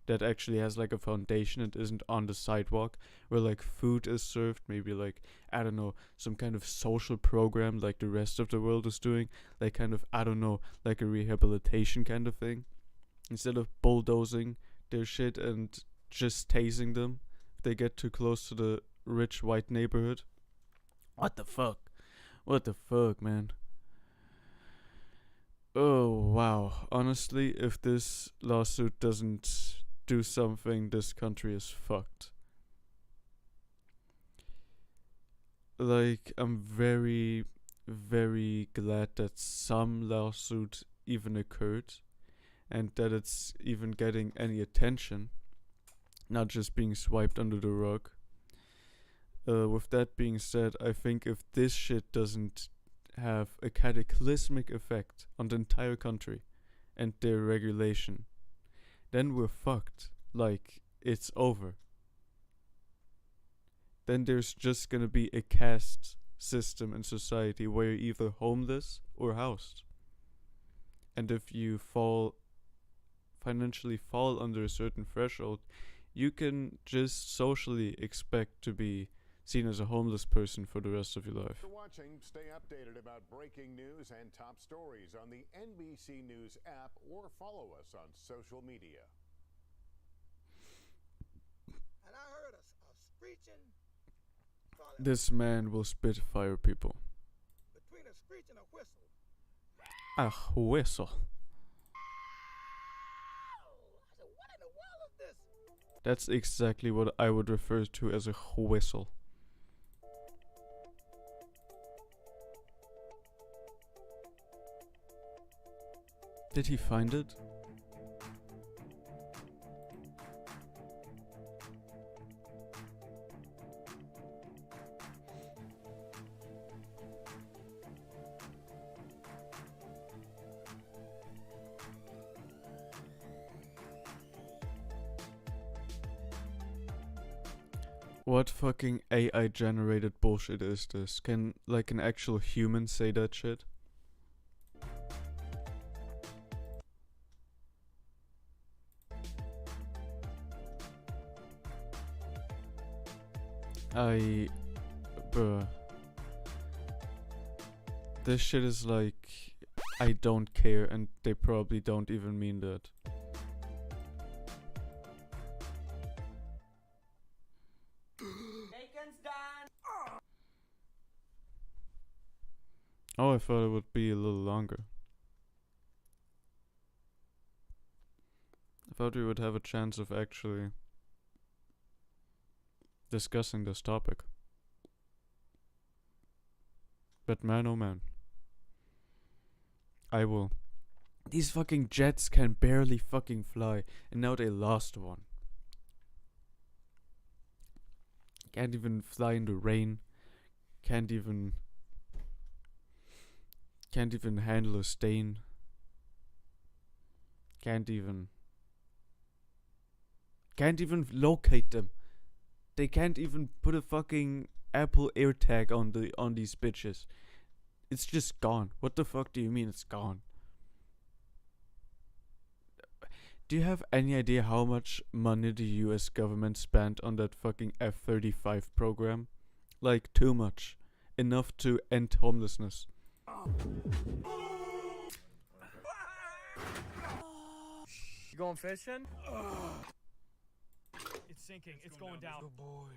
that actually has like a foundation and isn't on the sidewalk, where like food is served, maybe like, I don't know, some kind of social program like the rest of the world is doing, like kind of, I don't know, like a rehabilitation kind of thing, instead of bulldozing their shit and just tasing them if they get too close to the rich white neighborhood. What the fuck, man? Oh, wow. Honestly, if this lawsuit doesn't do something, this country is fucked. Like, I'm very, very glad that some lawsuit even occurred and that it's even getting any attention, not just being swiped under the rug. With that being said, I think if this shit doesn't have a cataclysmic effect on the entire country and their regulation, then we're fucked. Like, it's over. Then there's just gonna be a caste system in society where you're either homeless or housed. And if you financially fall under a certain threshold, you can just socially expect to be seen as a homeless person for the rest of your life.
For watching, stay updated about breaking news and top stories on the NBC News app or follow us on social media.
And I heard a screeching.
This man will spit fire people.
Between a screech and a whistle.
A whistle.
I said, what in the world is this?
That's exactly what I would refer to as a whistle. Did he find it? What fucking AI generated bullshit is this? Can like an actual human say that shit? Bruh. This shit is like, I don't care, and they probably don't even mean that.
Bacon's done.
Oh, I thought it would be a little longer. I thought we would have a chance of actually discussing this topic. But man, oh man. I will. These fucking jets can barely fucking fly, and now they lost one. Can't even fly in the rain. Can't even handle a stain. Can't even locate them. They can't even put a fucking Apple AirTag on these bitches. It's just gone. What the fuck do you mean it's gone? Do you have any idea how much money the US government spent on that fucking F-35 program? Like, too much. Enough to end homelessness.
You going fishing? It's sinking. It's going down.
Good boy.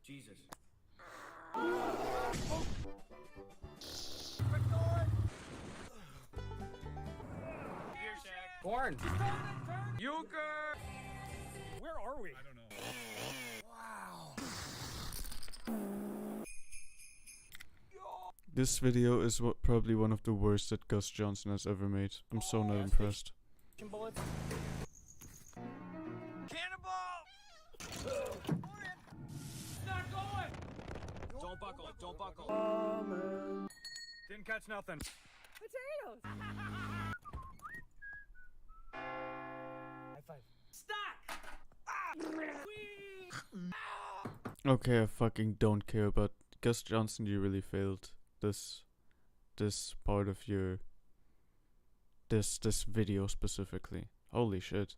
Jesus. Corn. Euchre. Where are we? I don't know. Wow.
This video is probably one of the worst that Gus Johnson has ever made. I'm so not impressed.
Bullets. Cannonball! Not going! Don't buckle. Don't buckle. Didn't catch nothing.
Potatoes!
High five.
Stock!
Okay, I fucking don't care, but Gus Johnson, you really failed this part of your this video specifically. Holy shit.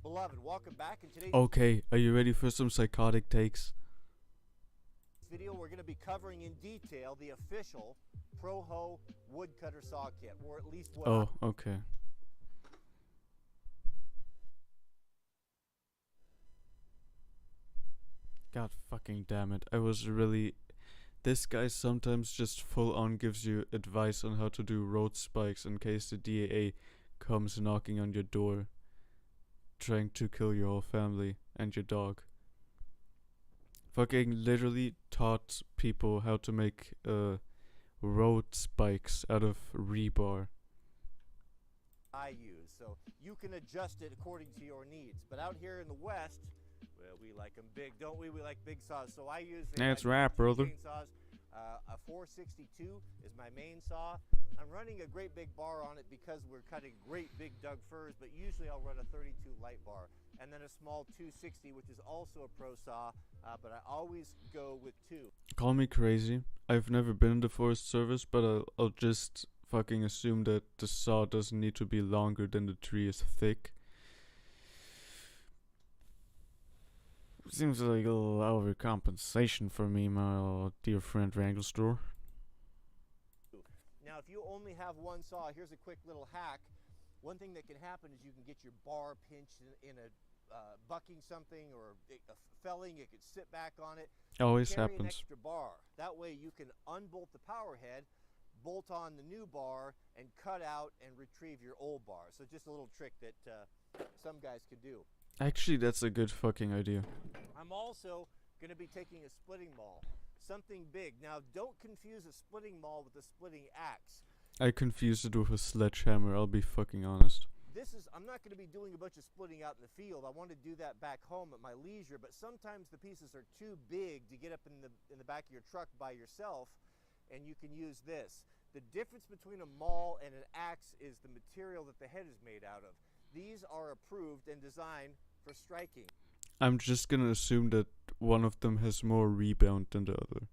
Beloved, welcome back. In today's
Okay, are you ready for some psychotic takes?
video, we're going to be covering in detail the official Proho woodcutter saw kit, or at least what
Oh, okay. God fucking damn it. I was really... This guy sometimes just full on gives you advice on how to do road spikes in case the DAA comes knocking on your door, trying to kill your whole family and your dog. Fucking literally taught people how to make road spikes out of rebar.
I use. So you can adjust it according to your needs. But out here in the West, well, we like them big, don't we? We like big saws. So I use
That's right, brother.
chainsaws. A 462 is my main saw. I'm running a great big bar on it because we're cutting great big Doug firs, but usually I'll run a 32 light bar. And then a small 260, which is also a pro saw, but I always go with two.
Call me crazy. I've never been in the Forest Service, but I'll just fucking assume that the saw doesn't need to be longer than the tree is thick. Seems like a little overcompensation for me, my dear friend Wrangle Store.
Now, if you only have one saw, here's a quick little hack. One thing that can happen is you can get your bar pinched in a bucking something or a felling. You could sit back on it.
Always
carry
happens.
An extra bar. That way you can unbolt the power head, bolt on the new bar, and cut out and retrieve your old bar. So just a little trick that some guys could do.
Actually, that's a good fucking idea.
I'm also going to be taking a splitting maul. Something big. Now, don't confuse a splitting maul with a splitting axe.
I confused it with a sledgehammer, I'll be fucking honest.
I'm not going to be doing a bunch of splitting out in the field. I want to do that back home at my leisure, but sometimes the pieces are too big to get up in the back of your truck by yourself, and you can use this. The difference between a maul and an axe is the material that the head is made out of. These are approved and designed for striking.
I'm just gonna assume that one of them has more rebound than the other.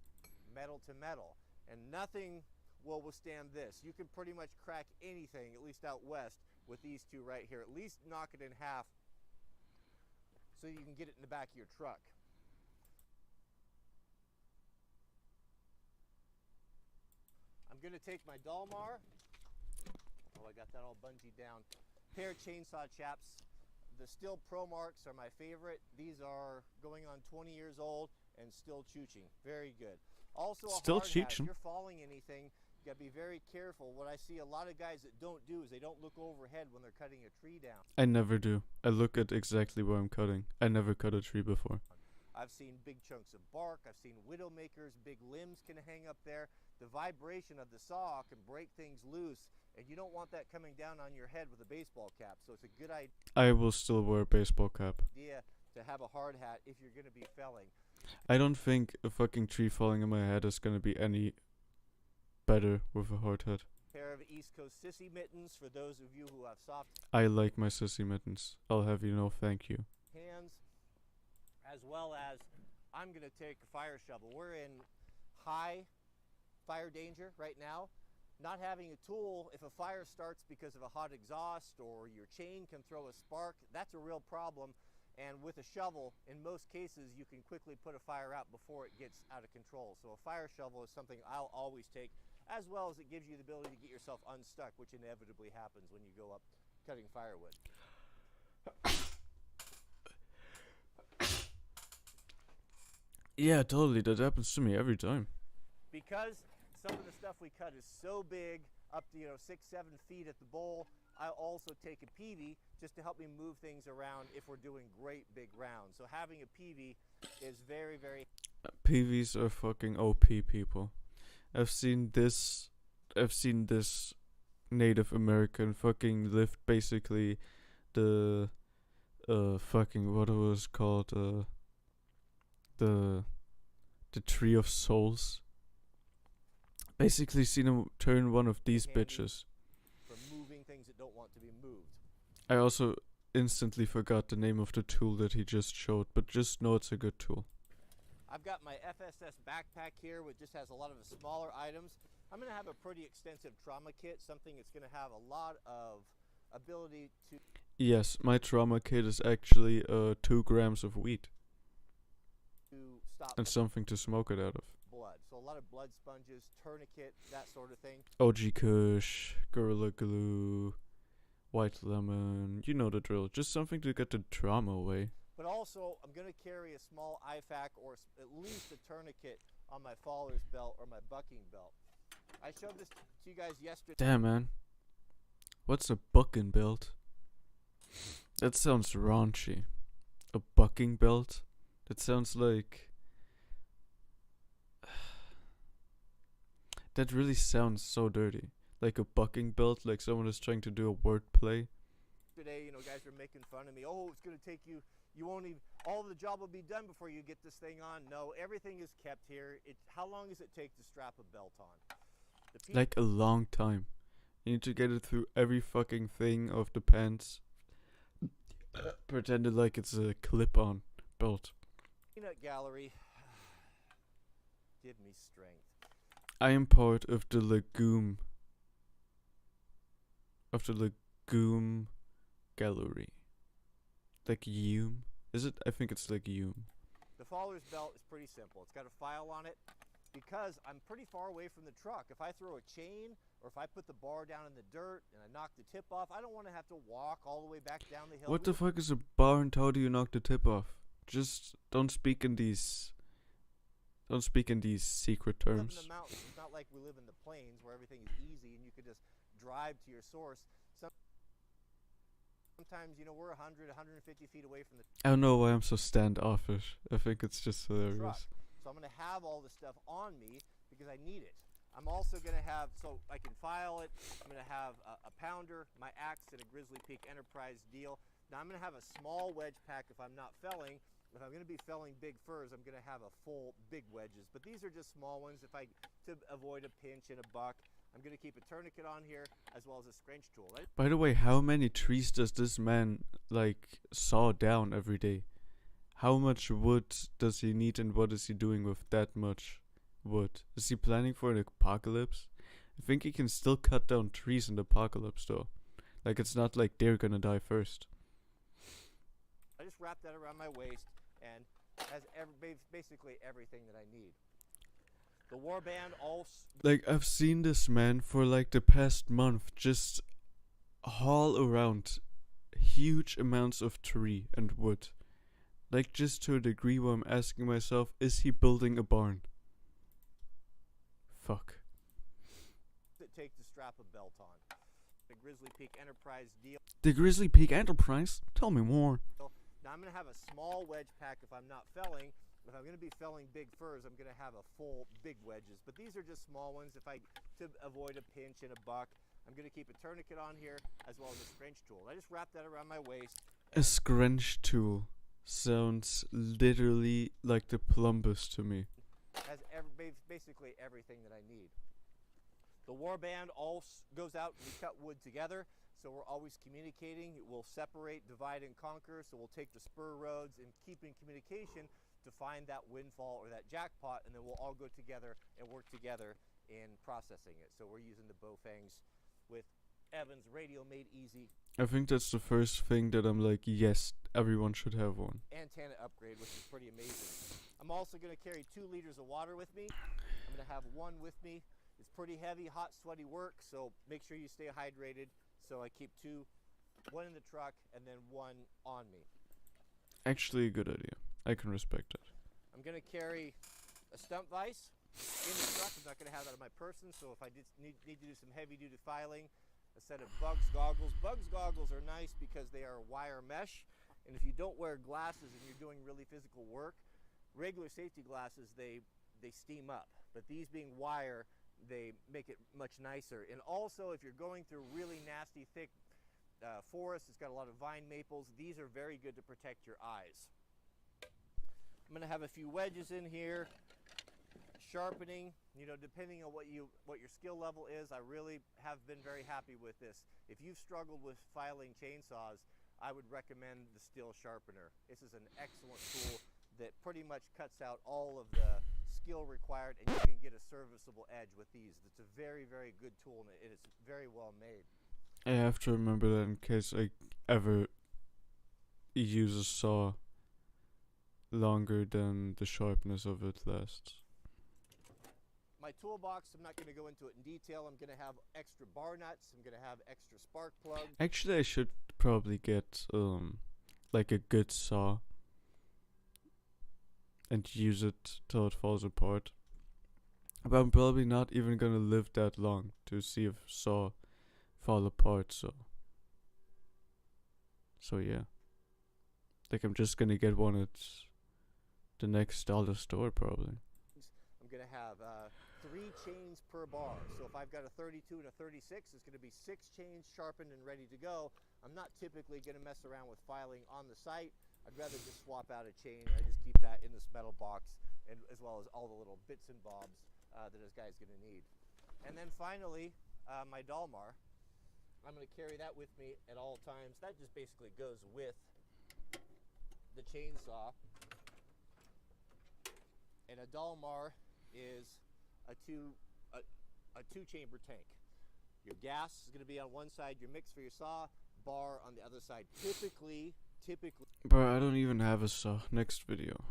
Metal to metal, and nothing will withstand this. You can pretty much crack anything, at least out west, with these two right here. At least knock it in half so you can get it in the back of your truck. I'm going to take my Dalmar. Oh, I got that all bungeed down. Pair of chainsaw chaps. The Still Pro Marks are my favorite. These are going on 20 years old and still chooching. Very good. Also a
Still
hard hat. If
chooching.
you're falling anything, you got to be very careful. What I see a lot of guys that don't do is they don't look overhead when they're cutting a tree down.
I never do. I look at exactly where I'm cutting. I never cut a tree before.
I've seen big chunks of bark. I've seen widowmakers. Big limbs can hang up there. The vibration of the saw can break things loose, and you don't want that coming down on your head with a baseball cap. So it's a good
I will still wear a baseball cap.
idea to have a hard hat if you're going to be felling.
I don't think a fucking tree falling on my head is gonna be any better with a hard hat.
Pair of East Coast sissy mittens for those of you who have soft
I like my sissy mittens. I'll have you know, thank you.
hands, as well as I'm going to take a fire shovel. We're in high fire danger right now, Not having a tool, if a fire starts because of a hot exhaust or your chain can throw a spark, that's a real problem. And with a shovel, in most cases, you can quickly put a fire out before it gets out of control. So a fire shovel is something I'll always take, as well as it gives you the ability to get yourself unstuck, which inevitably happens when you go up cutting firewood.
Yeah, totally. That happens to me every time.
Because some of the stuff we cut is so big, up to 6-7 feet at the bowl, I also take a peavey just to help me move things around if we're doing great big rounds. So having a peavey is very, very...
PVs are fucking OP people. I've seen this Native American fucking lift basically the fucking what it was called the Tree of Souls. Basically seen him turn one of these bitches.
For moving things that don't want to be moved.
I also instantly forgot the name of the tool that he just showed, but just know it's a good tool.
I've got my FSS backpack here, which just has a lot of the smaller items. I'm going to have a pretty extensive trauma kit, something that's going to have a lot of ability to...
Yes, my trauma kit is actually 2 grams of weed.
To stop
and something to smoke it out of.
Blood. So a lot of blood sponges, tourniquet, that sort of thing.
OG Kush, Gorilla Glue, White Lemon, you know the drill. Just something to get the trauma away.
But also, I'm going to carry a small IFAK or at least a tourniquet on my faller's belt or my bucking belt. I showed this to you guys yesterday.
Damn, man. What's a bucking belt? That sounds raunchy. A bucking belt? That sounds like... That really sounds so dirty. Like a bucking belt, like someone is trying to do a wordplay.
Today, guys are making fun of me. Oh, it's going to take you... You won't even... All the job will be done before you get this thing on. No, everything is kept here. How long does it take to strap a belt on?
Like a long time. You need to get it through every fucking thing of the pants. Pretended like it's a clip-on belt.
Peanut gallery. Give me strength.
I am part of the legume. Of the legume gallery. Legume? Is it? I think it's legume.
The faller's belt is pretty simple. It's got a file on it. Because I'm pretty far away from the truck. If I throw a chain or if I put the bar down in the dirt and I knock the tip off, I don't want to have to walk all the way back down the hill.
What the fuck is a bar and how do you knock the tip off? Just don't speak in these secret terms.
In the mountains, it's not like we live in the plains where everything is easy and you could just drive to your source. Sometimes, we're 100, 150 feet away from the
I don't know why I'm so standoffish. I think it's just hilarious.
Truck. So I'm going to have all this stuff on me because I need it. I'm also going to have, so I can file it, I'm going to have a pounder, my axe, and a Grizzly Peak Enterprise deal. Now I'm going to have a small wedge pack if I'm not felling. If I'm going to be felling big firs, I'm going to have a full big wedges. But these are just small ones to avoid a pinch in a buck. I'm going to keep a tourniquet on here as well as a scrunch tool.
By the way, how many trees does this man, saw down every day? How much wood does he need and what is he doing with that much wood? Is he planning for an apocalypse? I think he can still cut down trees in the apocalypse though. It's not like they're gonna die first.
I just wrap that around my waist and has basically everything that I need. The warband also...
I've seen this man for the past month just haul around huge amounts of tree and wood. Just to a degree where I'm asking myself, is he building a barn? Fuck.
It takes to strap a belt on. The Grizzly Peak Enterprise deal.
The Grizzly Peak Enterprise? Tell me more.
Now I'm going to have a small wedge pack if I'm not felling. If I'm going to be felling big firs, I'm going to have a full big wedges. But these are just small ones to avoid a pinch in a buck. I'm going to keep a tourniquet on here as well as a scrunch tool. I just wrap that around my waist.
A scrunch tool sounds literally like the plumbus to me.
Has basically everything that I need. The warband all goes out and we cut wood together, so we're always communicating. We'll separate, divide, and conquer, so we'll take the spur roads and keep in communication to find that windfall or that jackpot, and then we'll all go together and work together in processing it. So we're using the Bowfangs with Evans Radio Made Easy
I think that's the first thing that I'm like, yes, everyone should have one.
antenna upgrade, which is pretty amazing. I'm also going to carry 2 liters of water with me. I'm going to have one with me. It's pretty heavy, hot, sweaty work, so make sure you stay hydrated. So I keep 2, one in the truck and then one on me.
Actually, a good idea. I can respect that.
I'm going to carry a stump vise in the truck. I'm not going to have that on my person, so if I need to do some heavy-duty filing, a set of Bugs goggles. Bugs goggles are nice because they are wire mesh, and if you don't wear glasses and you're doing really physical work, regular safety glasses, they steam up. But these being wire, they make it much nicer. And also, if you're going through really nasty, thick forest, it's got a lot of vine maples, these are very good to protect your eyes. I'm going to have a few wedges in here, sharpening, you know, depending on what your skill level is. I really have been very happy with this. If you've struggled with filing chainsaws, I would recommend the steel sharpener. This is an excellent tool that pretty much cuts out all of the skill required, and you can get a serviceable edge with these. It's a very, very good tool, and it's very well made.
I have to remember that in case I ever use a saw longer than the sharpness of it lasts.
My toolbox, I'm not going to go into it in detail. I'm going to have extra bar nuts. I'm going to have extra spark plugs.
Actually, I should probably get like a good saw and use it till it falls apart. But I'm probably not even gonna live that long to see a saw fall apart, so yeah. Like, I'm just gonna get one at the next dollar store probably.
I'm going to have 3 chains per bar. So if I've got a 32 and a 36, it's going to be 6 chains sharpened and ready to go. I'm not typically going to mess around with filing on the site. I'd rather just swap out a chain. I just keep that in this metal box, and as well as all the little bits and bobs that this guy's going to need. And then finally, my Dalmar. I'm going to carry that with me at all times. That just basically goes with the chainsaw. And a Dalmar is a two-chamber tank. Your gas is going to be on one side, your mix for your saw, bar on the other side. Typically.
But I don't even have a saw. Next video.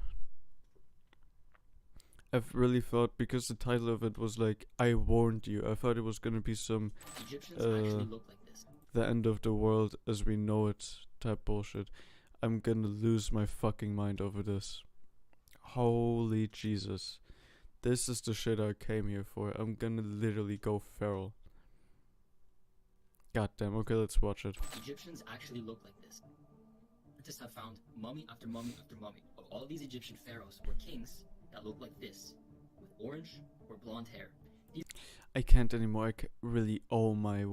I've really thought, because the title of it was like, I warned you, I thought it was gonna be some
Egyptians actually look like this.
the end of the world as we know it type bullshit. I'm gonna lose my fucking mind over this. Holy Jesus. This is the shit I came here for. I'm gonna literally go feral. Goddamn, okay, let's watch it.
Egyptians actually look like this. Scientists have found mummy after mummy after mummy of all these Egyptian pharaohs or kings that look like this, with orange or blonde hair.
I can't anymore. Really, oh my...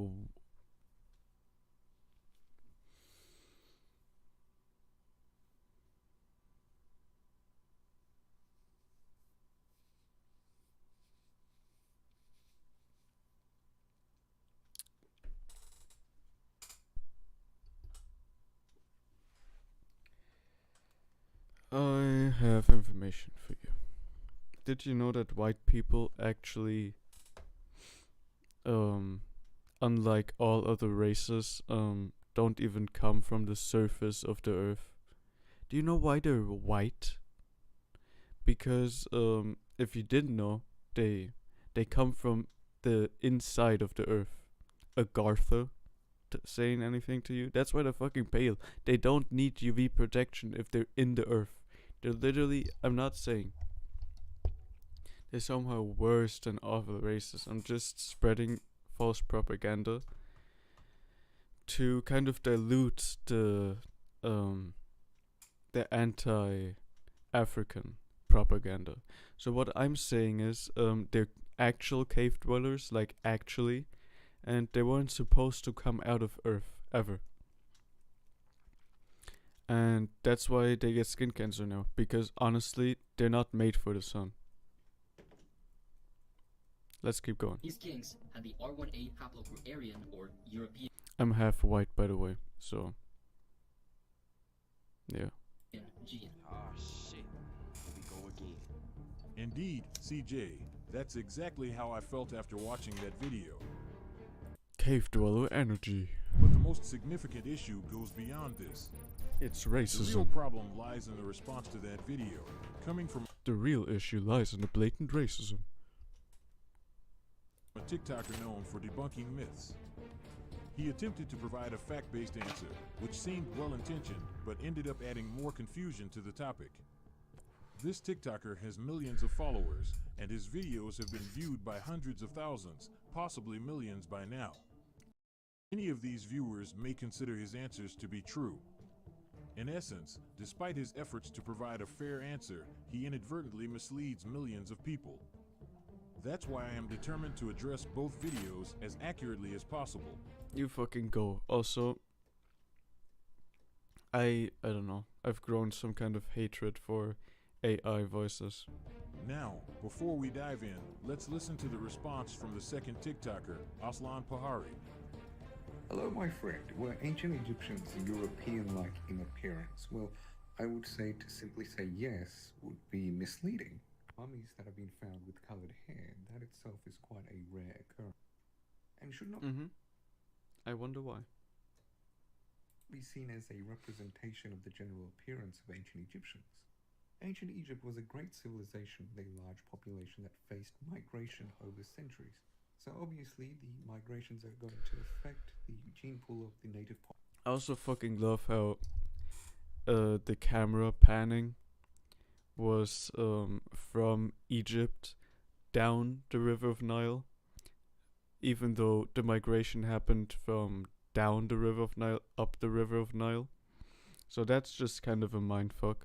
I have information for you. Did you know that white people actually, unlike all other races, don't even come from the surface of the earth? Do you know why they're white? Because, if you didn't know, they come from the inside of the earth. Agartha, saying anything to you? That's why they're fucking pale. They don't need UV protection if they're in the earth. They're literally, I'm not saying they're somehow worse than other races. I'm just spreading false propaganda to kind of dilute the anti-African propaganda. So what I'm saying is, they're actual cave dwellers, like actually, and they weren't supposed to come out of Earth ever. And that's why they get skin cancer now, because honestly, they're not made for the sun. Let's keep going.
These kings had the R1A haplogroup Aryan or European
I'm half white, by the way, so yeah.
gene.
Oh shit. Here we go again.
Indeed, CJ, That's exactly how I felt after watching that video.
Cave dweller energy.
But the most significant issue goes beyond this.
It's
The real
racism.
problem lies in the response to that video, coming from
The real issue lies in the blatant racism.
a TikToker known for debunking myths. He attempted to provide a fact-based answer, which seemed well-intentioned, but ended up adding more confusion to the topic. This TikToker has millions of followers, and his videos have been viewed by hundreds of thousands, possibly millions by now. Many of these viewers may consider his answers to be true. In essence, despite his efforts to provide a fair answer, he inadvertently misleads millions of people. That's why I am determined to address both videos as accurately as possible.
You fucking go. Also, I don't know. I've grown some kind of hatred for AI voices.
Now, before we dive in, let's listen to the response from the second TikToker, Aslan Pahari.
Hello, my friend. Were ancient Egyptians European-like in appearance? Well, I would say to simply say yes would be misleading. Mummies that have been found with colored hair, that itself is quite a rare occurrence, and should not
I wonder why.
be seen as a representation of the general appearance of ancient Egyptians. Ancient Egypt was a great civilization with a large population that faced migration over centuries. So obviously the migrations are going to affect the gene pool of the native population.
I also fucking love how the camera panning was from Egypt down the River of Nile, even though the migration happened from down the River of Nile up the River of Nile. So that's just kind of a mindfuck.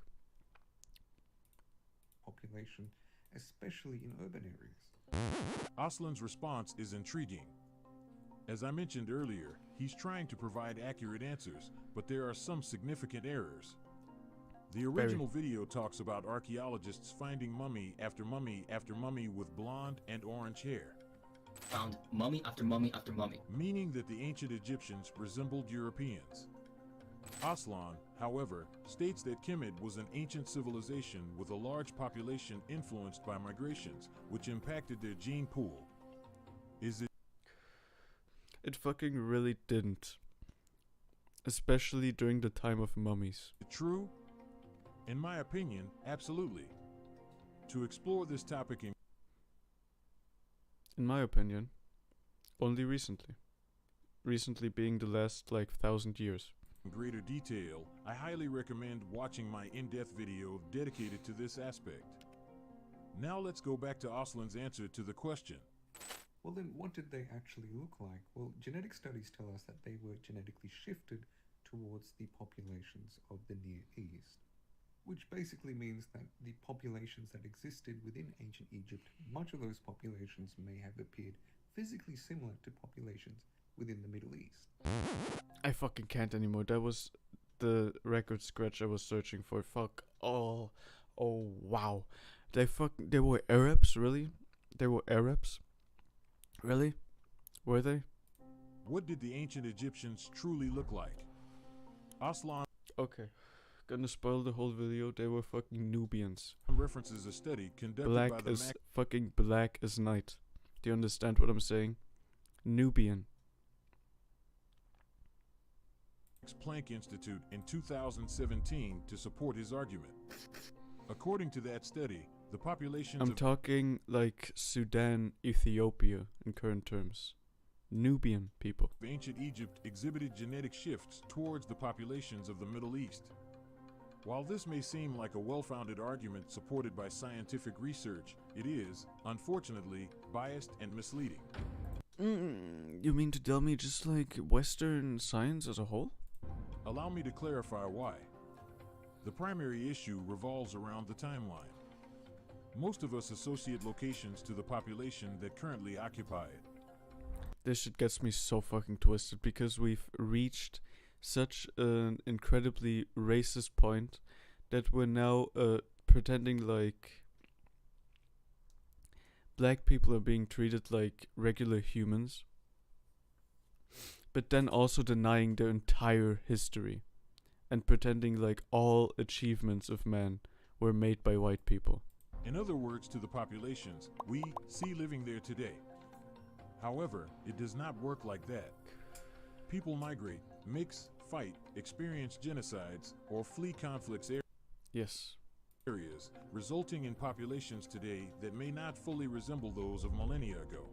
Population, especially in urban areas.
Aslan's response is intriguing. As I mentioned earlier, he's trying to provide accurate answers, but there are some significant errors. The original video talks about archaeologists finding mummy after mummy after mummy with blonde and orange hair.
Found mummy after mummy after mummy.
Meaning that the ancient Egyptians resembled Europeans. Aslan, however, states that Kemet was an ancient civilization with a large population influenced by migrations, which impacted their gene pool. Is it?
It fucking really didn't. Especially during the time of mummies.
True? In my opinion, absolutely. To explore this topic
In my opinion, only recently. Recently being the last, 1,000 years.
in greater detail, I highly recommend watching my in-depth video dedicated to this aspect. Now let's go back to Aslan's answer to the question.
Well then, what did they actually look like? Well, genetic studies tell us that they were genetically shifted towards the populations of the Near East, which basically means that the populations that existed within ancient Egypt, much of those populations may have appeared physically similar to populations within the Middle East.
I fucking can't anymore. That was the record scratch I was searching for. Fuck. Oh wow. They were Arabs, really? They were Arabs? Really? Were they?
What did the ancient Egyptians truly look like? Aslan
Okay. Gonna spoil the whole video. They were fucking Nubians.
references a study conducted by
Black
the
as fucking black as night. Do you understand what I'm saying? Nubian.
Max Planck Institute in 2017 to support his argument. According to that study, the populations
I'm
of
talking like Sudan, Ethiopia in current terms. Nubian people.
ancient Egypt exhibited genetic shifts towards the populations of the Middle East. While this may seem like a well-founded argument supported by scientific research, it is, unfortunately, biased and misleading.
You mean to tell me just like Western science as a whole?
Allow me to clarify why. The primary issue revolves around the timeline. Most of us associate locations to the population that currently occupy it.
This shit gets me so fucking twisted because we've reached such an incredibly racist point that we're now pretending like black people are being treated like regular humans, but then also denying their entire history and pretending like all achievements of man were made by white people.
In other words, to the populations we see living there today. However, it does not work like that. People migrate, mix, fight, experience genocides, or flee conflicts
Yes.
areas, resulting in populations today that may not fully resemble those of millennia ago.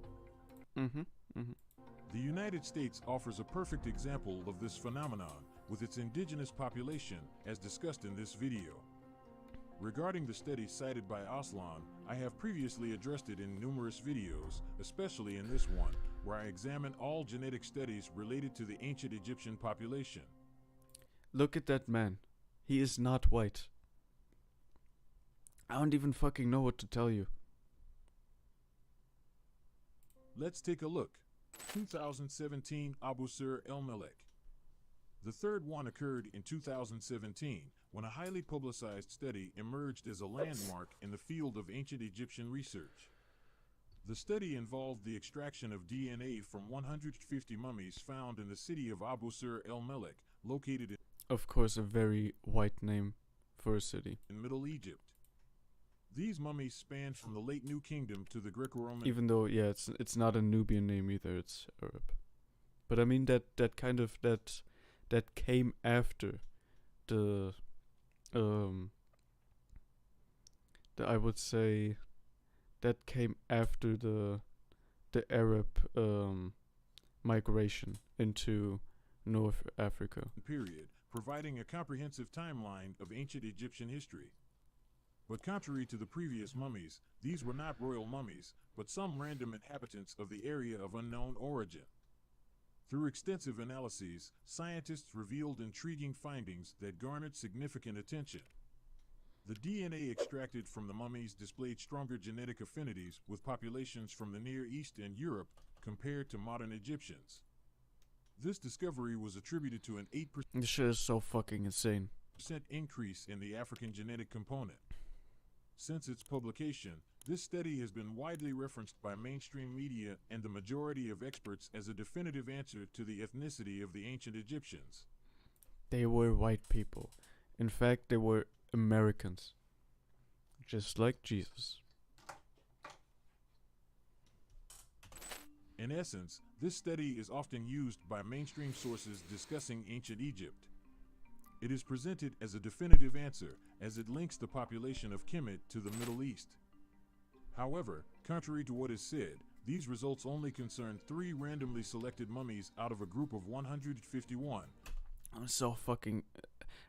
The United States offers a perfect example of this phenomenon with its indigenous population, as discussed in this video. Regarding the study cited by Aslan, I have previously addressed it in numerous videos, especially in this one, where I examine all genetic studies related to the ancient Egyptian population.
Look at that man. He is not white. I don't even fucking know what to tell you.
Let's take a look. 2017 Abu Sur El Melek. The third one occurred in 2017 when a highly publicized study emerged as a landmark in the field of ancient Egyptian research. The study involved the extraction of DNA from 150 mummies found in the city of Abu Sur El Melek, located in,
Of course, a very white name for a city.
in Middle Egypt. These mummies spanned from the late New Kingdom to the Greco-Roman.
Even though, yeah, it's not a Nubian name either, it's Arab. But I mean that came after the I would say that came after the Arab migration into North Africa.
Period, providing a comprehensive timeline of ancient Egyptian history. But contrary to the previous mummies, these were not royal mummies, but some random inhabitants of the area of unknown origin. Through extensive analyses, scientists revealed intriguing findings that garnered significant attention. The DNA extracted from the mummies displayed stronger genetic affinities with populations from the Near East and Europe compared to modern Egyptians. This discovery was attributed to an 8%
This shit is so fucking insane.
increase in the African genetic component. Since its publication, this study has been widely referenced by mainstream media and the majority of experts as a definitive answer to the ethnicity of the ancient Egyptians.
They were white people. In fact, they were Americans. Just like Jesus.
In essence, this study is often used by mainstream sources discussing ancient Egypt. It is presented as a definitive answer as it links the population of Kemet to the Middle East. However, contrary to what is said, these results only concern 3 randomly selected mummies out of a group of 151.
I'm so fucking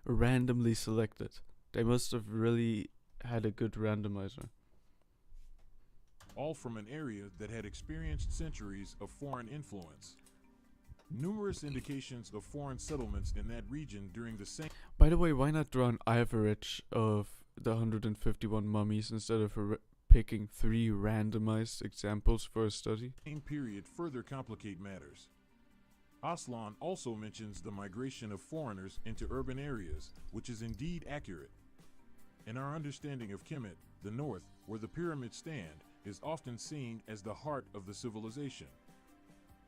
randomly selected. They must have really had a good randomizer.
All from an area that had experienced centuries of foreign influence. Numerous indications of foreign settlements in that region during the same.
By the way, why not draw an average of the 151 mummies instead of picking 3 randomized examples for a study?
Same period further complicate matters. Aslan also mentions the migration of foreigners into urban areas, which is indeed accurate. In our understanding of Kemet, the north, where the pyramids stand, is often seen as the heart of the civilization.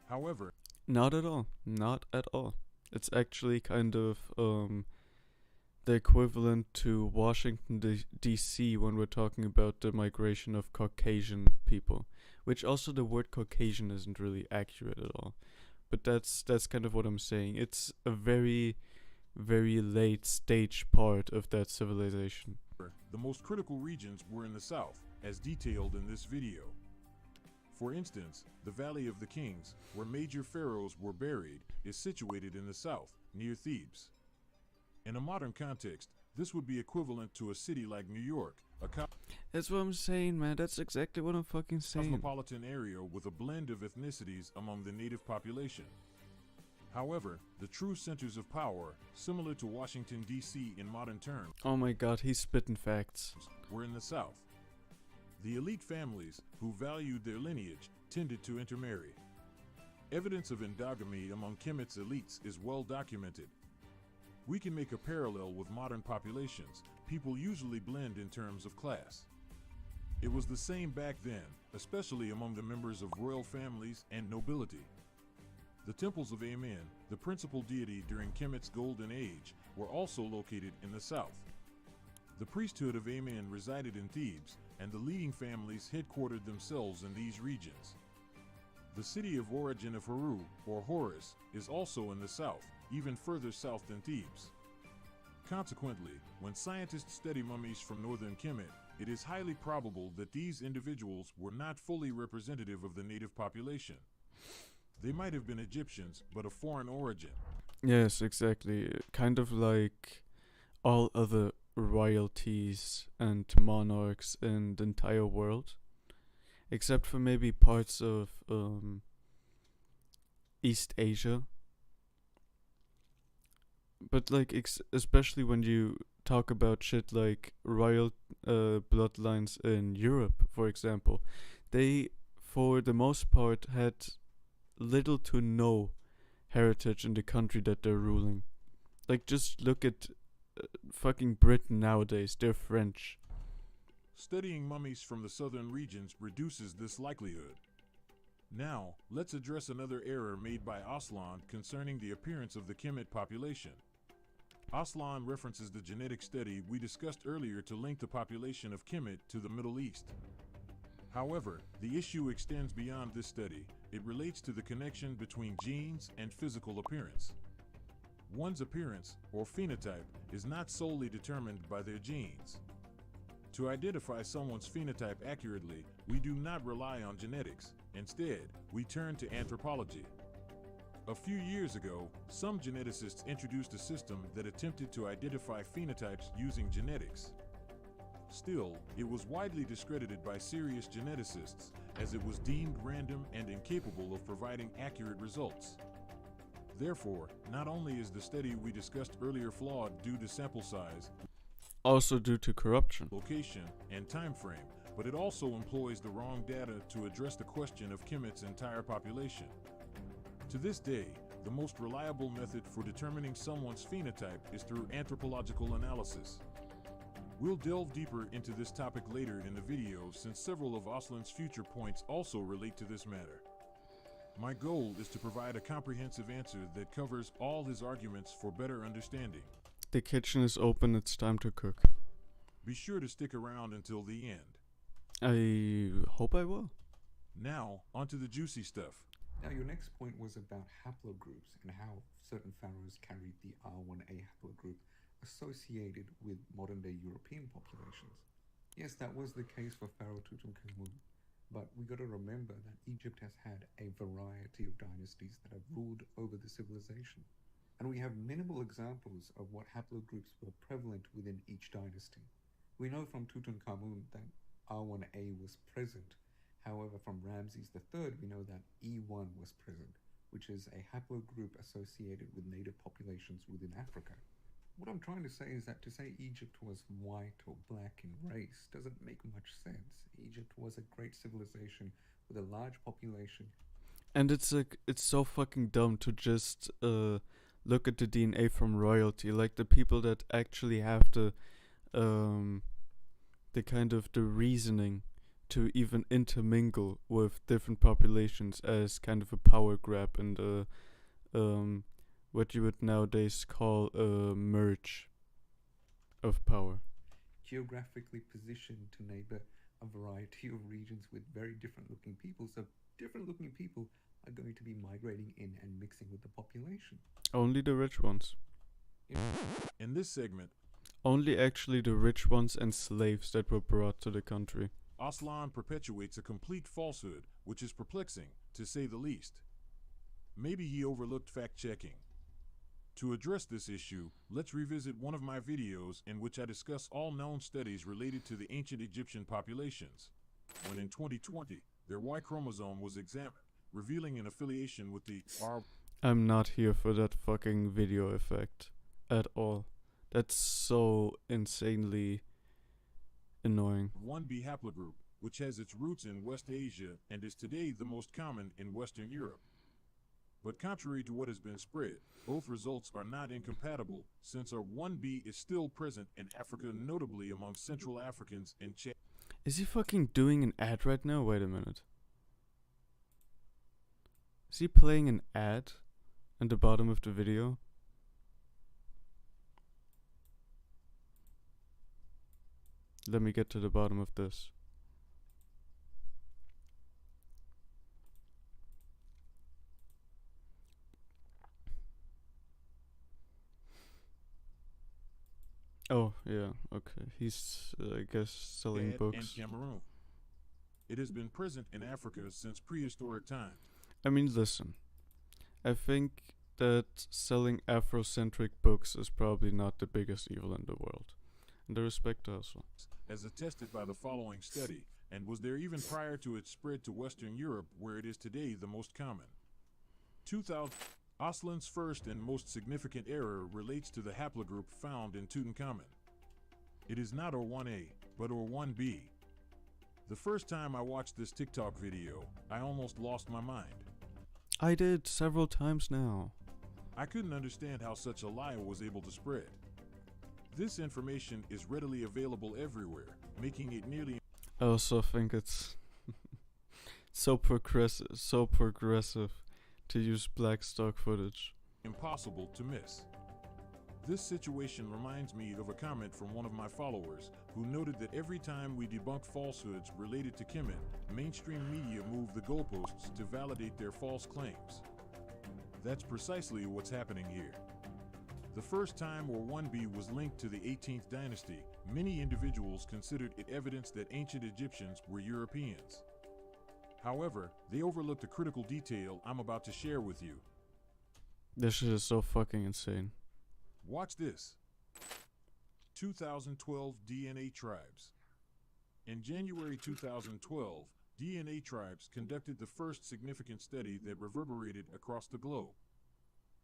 However,
not at all. Not at all. It's actually kind of the equivalent to Washington D.C. when we're talking about the migration of Caucasian people, which also the word Caucasian isn't really accurate at all. But that's kind of what I'm saying. It's a very, very late stage part of that civilization.
The most critical regions were in the south, as detailed in this video. For instance, the Valley of the Kings, where major pharaohs were buried, is situated in the south, near Thebes. In a modern context, this would be equivalent to a city like New York, a
That's what I'm saying, man. That's exactly what I'm fucking saying.
Cosmopolitan area with a blend of ethnicities among the native population. However, the true centers of power, similar to Washington, D.C. in modern terms,
oh my god, he's spitting facts,
were in the south. The elite families, who valued their lineage, tended to intermarry. Evidence of endogamy among Kemet's elites is well documented. We can make a parallel with modern populations. People usually blend in terms of class. It was the same back then, especially among the members of royal families and nobility. The temples of Amen, the principal deity during Kemet's golden age, were also located in the south. The priesthood of Amen resided in Thebes, and the leading families headquartered themselves in these regions. The city of origin of Haru, or Horus, is also in the south, even further south than Thebes. Consequently, when scientists study mummies from northern Kemet, it is highly probable that these individuals were not fully representative of the native population. They might have been Egyptians, but of foreign origin.
Yes, exactly. Kind of like all other royalties and monarchs in the entire world, except for maybe parts of East Asia. But like especially when you talk about shit like royal bloodlines in Europe, for example, they for the most part had little to no heritage in the country that they're ruling. Like, just look at fucking Britain nowadays. They're French.
Studying mummies from the southern regions reduces this likelihood. Now, let's address another error made by Aslan concerning the appearance of the Kemet population. Aslan references the genetic study we discussed earlier to link the population of Kemet to the Middle East. However, the issue extends beyond this study. It relates to the connection between genes and physical appearance. One's appearance, or phenotype, is not solely determined by their genes. To identify someone's phenotype accurately, we do not rely on genetics. Instead, we turn to anthropology. A few years ago, some geneticists introduced a system that attempted to identify phenotypes using genetics. Still, it was widely discredited by serious geneticists, as it was deemed random and incapable of providing accurate results. Therefore, not only is the study we discussed earlier flawed due to sample size,
also due to corruption,
location, and time frame, but it also employs the wrong data to address the question of Kemet's entire population. To this day, the most reliable method for determining someone's phenotype is through anthropological analysis. We'll delve deeper into this topic later in the video, since several of Aslan's future points also relate to this matter. My goal is to provide a comprehensive answer that covers all his arguments for better understanding.
The kitchen is open, it's time to cook.
Be sure to stick around until the end.
I hope I will.
Now, onto the juicy stuff.
Now, your next point was about haplogroups and how certain pharaohs carried the R1A haplogroup associated with modern-day European populations. Yes, that was the case for Pharaoh Tutankhamun, but we got to remember that Egypt has had a variety of dynasties that have ruled over the civilization, and we have minimal examples of what haplogroups were prevalent within each dynasty. We know from Tutankhamun that R1A was present. However, from Ramses III, we know that E1 was present, which is a haplogroup associated with native populations within Africa. What I'm trying to say is that to say Egypt was white or black in race doesn't make much sense. Egypt was a great civilization with a large population.
And it's like, it's so fucking dumb to just look at the DNA from royalty, like the people that actually have the kind of the reasoning to even intermingle with different populations as kind of a power grab and what you would nowadays call a merge of power.
Geographically positioned to neighbor a variety of regions with very different looking people, so different looking people are going to be migrating in and mixing with the population.
Only the rich ones.
In this segment,
only actually the rich ones and slaves that were brought to the country.
Aslan perpetuates a complete falsehood, which is perplexing, to say the least. Maybe he overlooked fact-checking. To address this issue, let's revisit one of my videos in which I discuss all known studies related to the ancient Egyptian populations, when in 2020, their Y chromosome was examined, revealing an affiliation with the R.
I'm not here for that fucking video effect at all. That's so insanely annoying.
1b haplogroup, which has its roots in West Asia and is today the most common in Western Europe. But contrary to what has been spread, both results are not incompatible, since our 1b is still present in Africa, notably among Central Africans and Chad.
Is he fucking doing an ad right now? Wait a minute. Is he playing an ad at the bottom of the video? Let me get to the bottom of this. Oh, yeah, okay. He's, I guess, selling
and
books.
Cameroon. It has been present in Africa since prehistoric times.
I mean, listen. I think that selling Afrocentric books is probably not the biggest evil in the world. And I respect the hustle.
As attested by the following study, and was there even prior to its spread to Western Europe, where it is today the most common. 2000. Oslin's first and most significant error relates to the haplogroup found in Tutankhamun. It is not OR1A, but OR1B. The first time I watched this TikTok video, I almost lost my mind.
I did several times now.
I couldn't understand how such a lie was able to spread. This information is readily available everywhere, making it nearly
I also think it's so progressive to use black stock footage.
impossible to miss. This situation reminds me of a comment from one of my followers who noted that every time we debunk falsehoods related to Kemet, mainstream media move the goalposts to validate their false claims. That's precisely what's happening here. The first time OR1B was linked to the 18th dynasty, many individuals considered it evidence that ancient Egyptians were Europeans. However, they overlooked a critical detail I'm about to share with you.
This shit is so fucking insane.
Watch this. 2012 DNA Tribes. In January 2012, DNA Tribes conducted the first significant study that reverberated across the globe.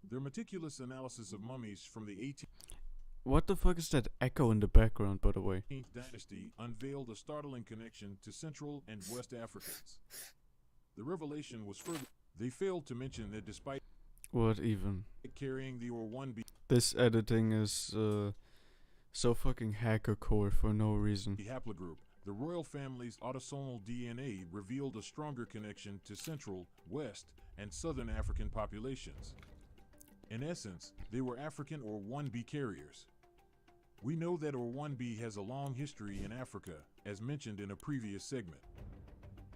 Their meticulous analysis of mummies from the 18th
What the fuck is that echo in the background, by the way?
dynasty unveiled a startling connection to Central and West Africans. The revelation was further. They failed to mention that despite
What even?
carrying the OR1B
This editing is so fucking hacker core for no reason.
haplogroup, the royal family's autosomal DNA revealed a stronger connection to Central, West, and Southern African populations. In essence, they were African OR1B carriers. We know that OR1B has a long history in Africa, as mentioned in a previous segment.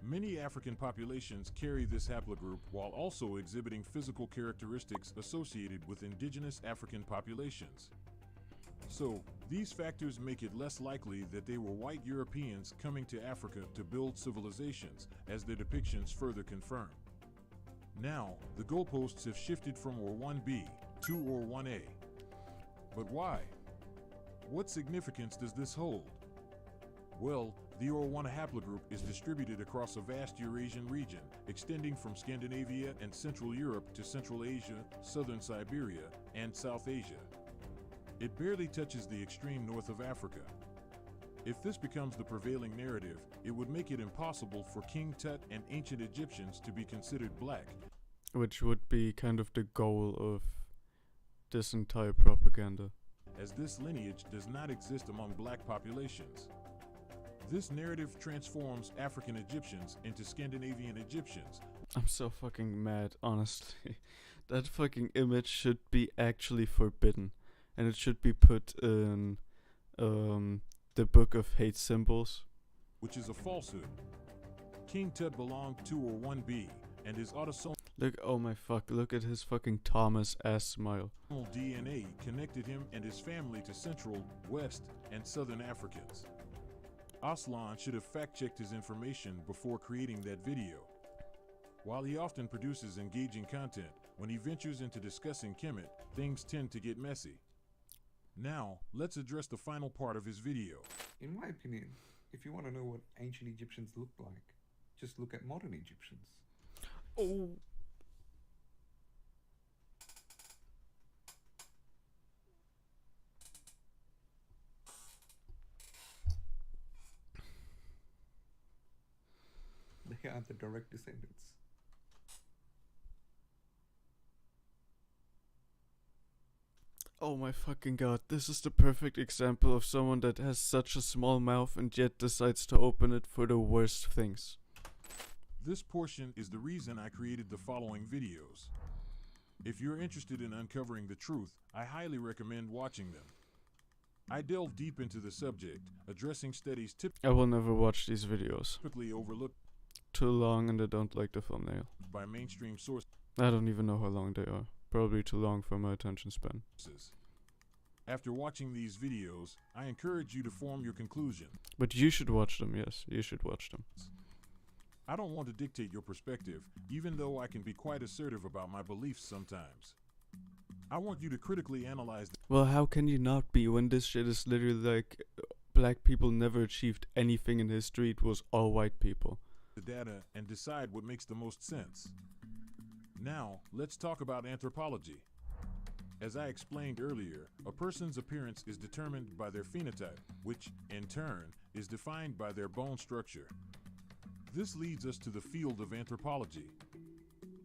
Many African populations carry this haplogroup while also exhibiting physical characteristics associated with indigenous African populations. So, these factors make it less likely that they were white Europeans coming to Africa to build civilizations, as their depictions further confirm. Now, the goalposts have shifted from OR1B to OR1A. But why? What significance does this hold? Well, the OR1 haplogroup is distributed across a vast Eurasian region, extending from Scandinavia and Central Europe to Central Asia, Southern Siberia, and South Asia. It barely touches the extreme north of Africa. If this becomes the prevailing narrative, it would make it impossible for King Tut and ancient Egyptians to be considered black,
Which would be kind of the goal of this entire propaganda.
as this lineage does not exist among black populations. This narrative transforms African Egyptians into Scandinavian Egyptians.
I'm so fucking mad, honestly. That fucking image should be actually forbidden. And it should be put in the Book of Hate Symbols.
Which is a falsehood. King Tut belonged to OR1B, and his autosomal
Look, oh my fuck, look at his fucking Thomas ass smile.
DNA connected him and his family to Central, West, and Southern Africans. Aslan should have fact-checked his information before creating that video. While he often produces engaging content, when he ventures into discussing Kemet, things tend to get messy. Now, let's address the final part of his video.
In my opinion, if you want to know what ancient Egyptians looked like, just look at modern Egyptians.
Oh.
They are the direct descendants.
Oh my fucking god, this is the perfect example of someone that has such a small mouth and yet decides to open it for the worst things.
This portion is the reason I created the following videos. If you're interested in uncovering the truth, I highly recommend watching them. I delve deep into the subject, addressing studies
I will never watch these videos.
typically overlooked
Too long and I don't like the thumbnail.
by mainstream sources.
I don't even know how long they are. Probably too long for my attention span.
After watching these videos, I encourage you to form your conclusion.
But you should watch them, yes, you should watch them.
I don't want to dictate your perspective, even though I can be quite assertive about my beliefs sometimes. I want you to critically analyze
Well, how can you not be when this shit is literally like black people never achieved anything in history, it was all white people.
The data and decide what makes the most sense. Now, let's talk about anthropology. As I explained earlier, a person's appearance is determined by their phenotype, which, in turn, is defined by their bone structure. This leads us to the field of anthropology.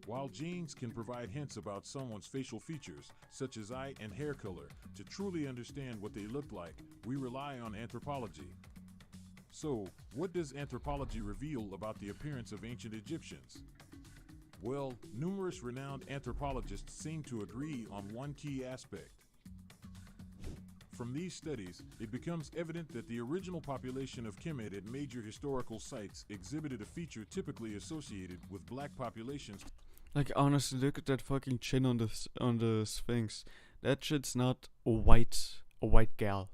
While genes can provide hints about someone's facial features, such as eye and hair color, to truly understand what they look like, we rely on anthropology. So, what does anthropology reveal about the appearance of ancient Egyptians? Well, numerous renowned anthropologists seem to agree on one key aspect. From these studies, it becomes evident that the original population of Kemet at major historical sites exhibited a feature typically associated with black populations.
Like, honestly, look at that fucking chin on the Sphinx. That shit's not a white gal.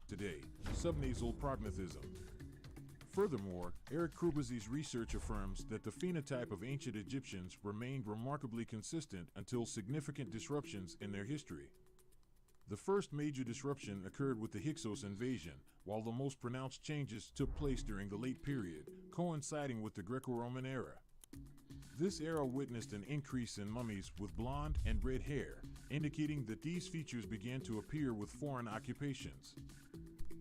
Today, subnasal prognathism. Furthermore, Eric Krubazy's research affirms that the phenotype of ancient Egyptians remained remarkably consistent until significant disruptions in their history. The first major disruption occurred with the Hyksos invasion, while the most pronounced changes took place during the late period, coinciding with the Greco-Roman era. This era witnessed an increase in mummies with blonde and red hair, indicating that these features began to appear with foreign occupations.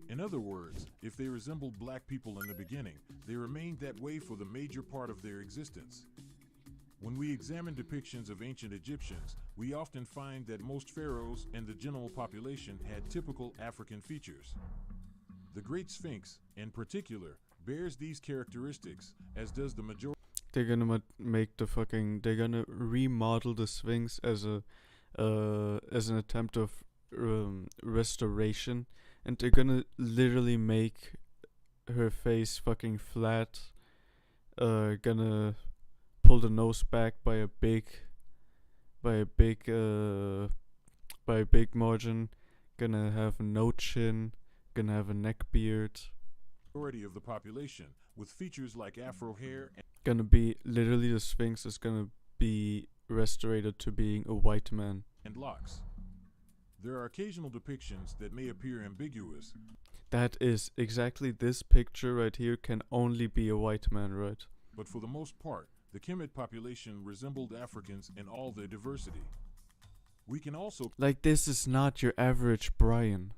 In other words, if they resembled black people in the beginning, they remained that way for the major part of their existence. When we examine depictions of ancient Egyptians, we often find that most pharaohs and the general population had typical African features. The Great Sphinx, in particular, bears these characteristics, as does the majority.
They're gonna they're gonna remodel the Sphinx as an attempt of restoration, and they're gonna literally make her face fucking flat, gonna pull the nose back by a big margin, gonna have no chin, gonna have a neck beard.
Majority of the population with features like afro hair and
Gonna be literally the Sphinx is gonna be restored to being a white man.
And locks. There are occasional depictions that may appear ambiguous.
That is exactly this picture right here can only be a white man, right?
But for the most part, the Kemet population resembled Africans in all their diversity. We can also
like this is not your average Brian.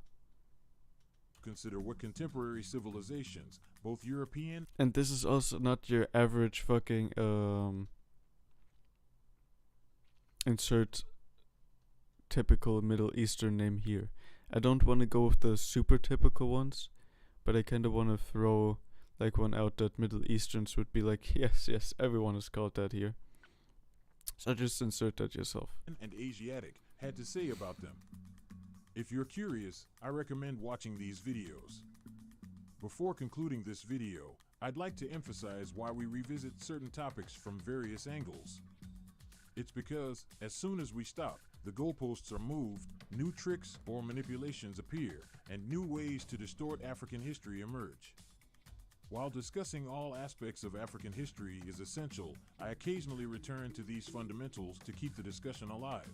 Consider what contemporary civilizations, both European
and this is also not your average fucking insert typical Middle Eastern name here. I don't want to go with the super typical ones, but I kind of want to throw like one out that Middle Easterns would be like, yes, everyone is called that here. So just insert that yourself.
And Asiatic had to say about them. If you're curious, I recommend watching these videos. Before concluding this video, I'd like to emphasize why we revisit certain topics from various angles. It's because, as soon as we stop, the goalposts are moved, new tricks or manipulations appear, and new ways to distort African history emerge. While discussing all aspects of African history is essential, I occasionally return to these fundamentals to keep the discussion alive.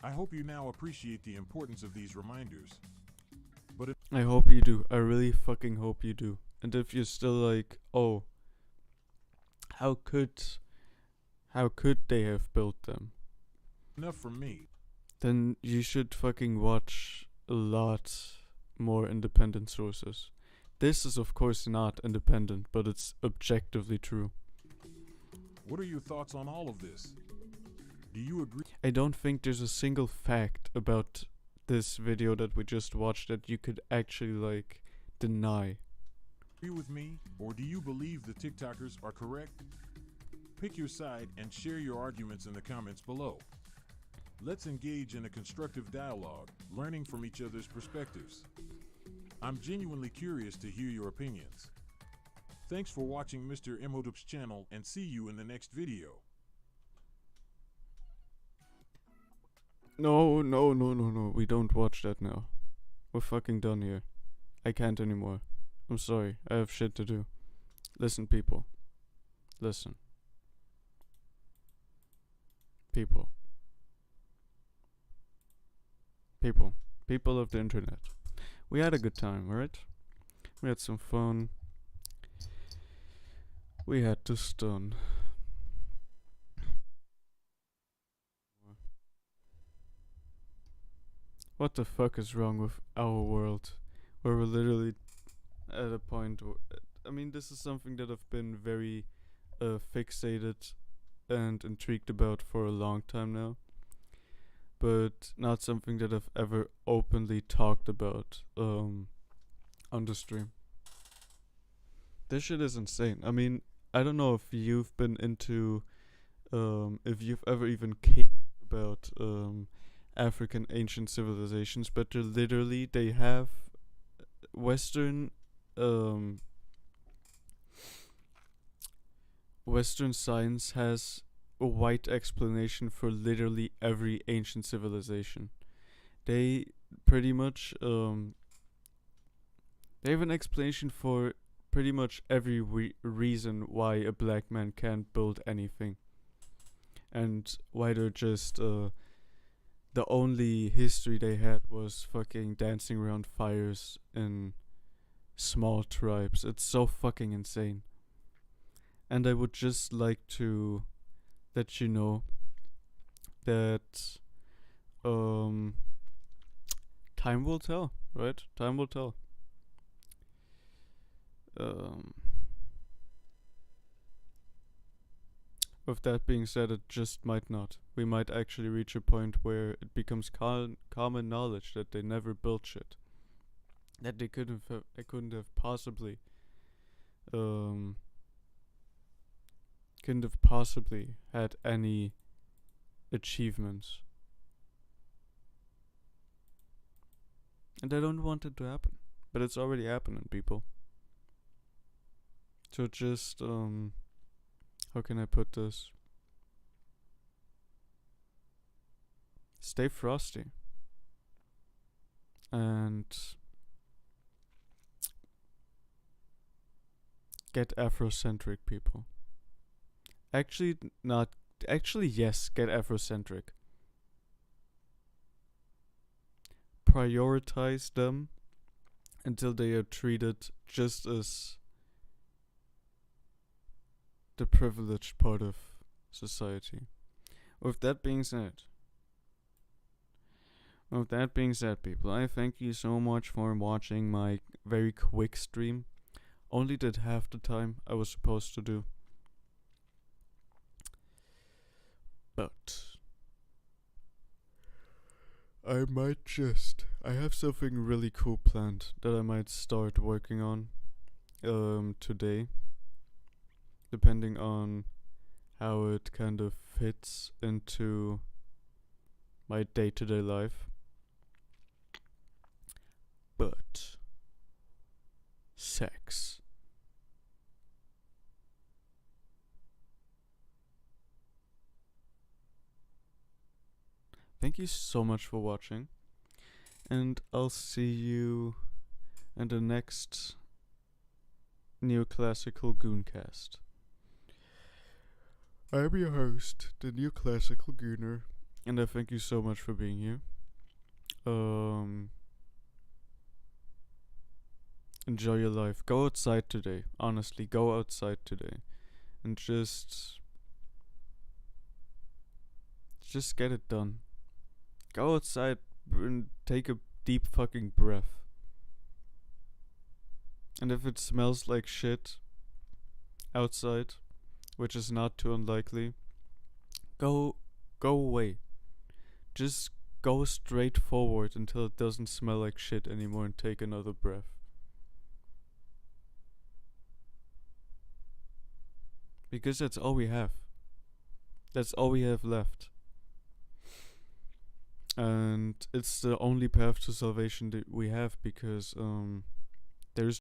I hope you now appreciate the importance of these reminders. But
I hope you do. I really fucking hope you do. And if you're still like, oh, how could they have built them?
Enough from me.
Then you should fucking watch a lot more independent sources. This is of course not independent, but it's objectively true.
What are your thoughts on all of this? Do you agree?
I don't think there's a single fact about this video that we just watched that you could actually like deny.
Agree with me, or do you believe the TikTokers are correct? Pick your side and share your arguments in the comments below. Let's engage in a constructive dialogue, learning from each other's perspectives. I'm genuinely curious to hear your opinions. Thanks for watching Mr. Imhotep's channel, and see you in the next video.
No, no, no, no, no. We don't watch that now. We're fucking done here. I can't anymore. I'm sorry. I have shit to do. Listen, people. Listen. People. People. People of the internet. We had a good time, right? We had some fun. We had to stun. What the fuck is wrong with our world? Where we're literally at a point where, I mean, this is something that I've been very fixated and intrigued about for a long time now, but not something that I've ever openly talked about on the stream. This shit is insane. I mean, I don't know if you've been into, if you've ever even cared about African ancient civilizations, but they have Western Western science has a wide explanation for literally every ancient civilization. They pretty much they have an explanation for pretty much every reason why a black man can't build anything, and why they're just the only history they had was fucking dancing around fires in small tribes. It's so fucking insane. And I would just like to let you know that time will tell, right? Time will tell. With that being said, it just might not. We might actually reach a point where it becomes common knowledge that they never built shit. That they couldn't have possibly had any achievements. And I don't want it to happen. But it's already happening, people. So just how can I put this? Stay frosty. And get Afrocentric, people. Actually, not. Actually, yes, get Afrocentric. Prioritize them until they are treated just as the privileged part of society. With that being said, people, I thank you so much for watching my very quick stream. Only did half the time I was supposed to do. But I have something really cool planned that I might start working on today, depending on how it kind of fits into my day-to-day life. But sex. Thank you so much for watching, and I'll see you in the next Neoclassical Gooncast. I'm your host, the Neoclassical Gooner, and I thank you so much for being here. Enjoy your life. Go outside today. Honestly, go outside today, and just get it done. Go outside and take a deep fucking breath. And if it smells like shit outside, which is not too unlikely, go away. Just go straight forward until it doesn't smell like shit anymore and take another breath. Because that's all we have. That's all we have left. And it's the only path to salvation that we have, because there's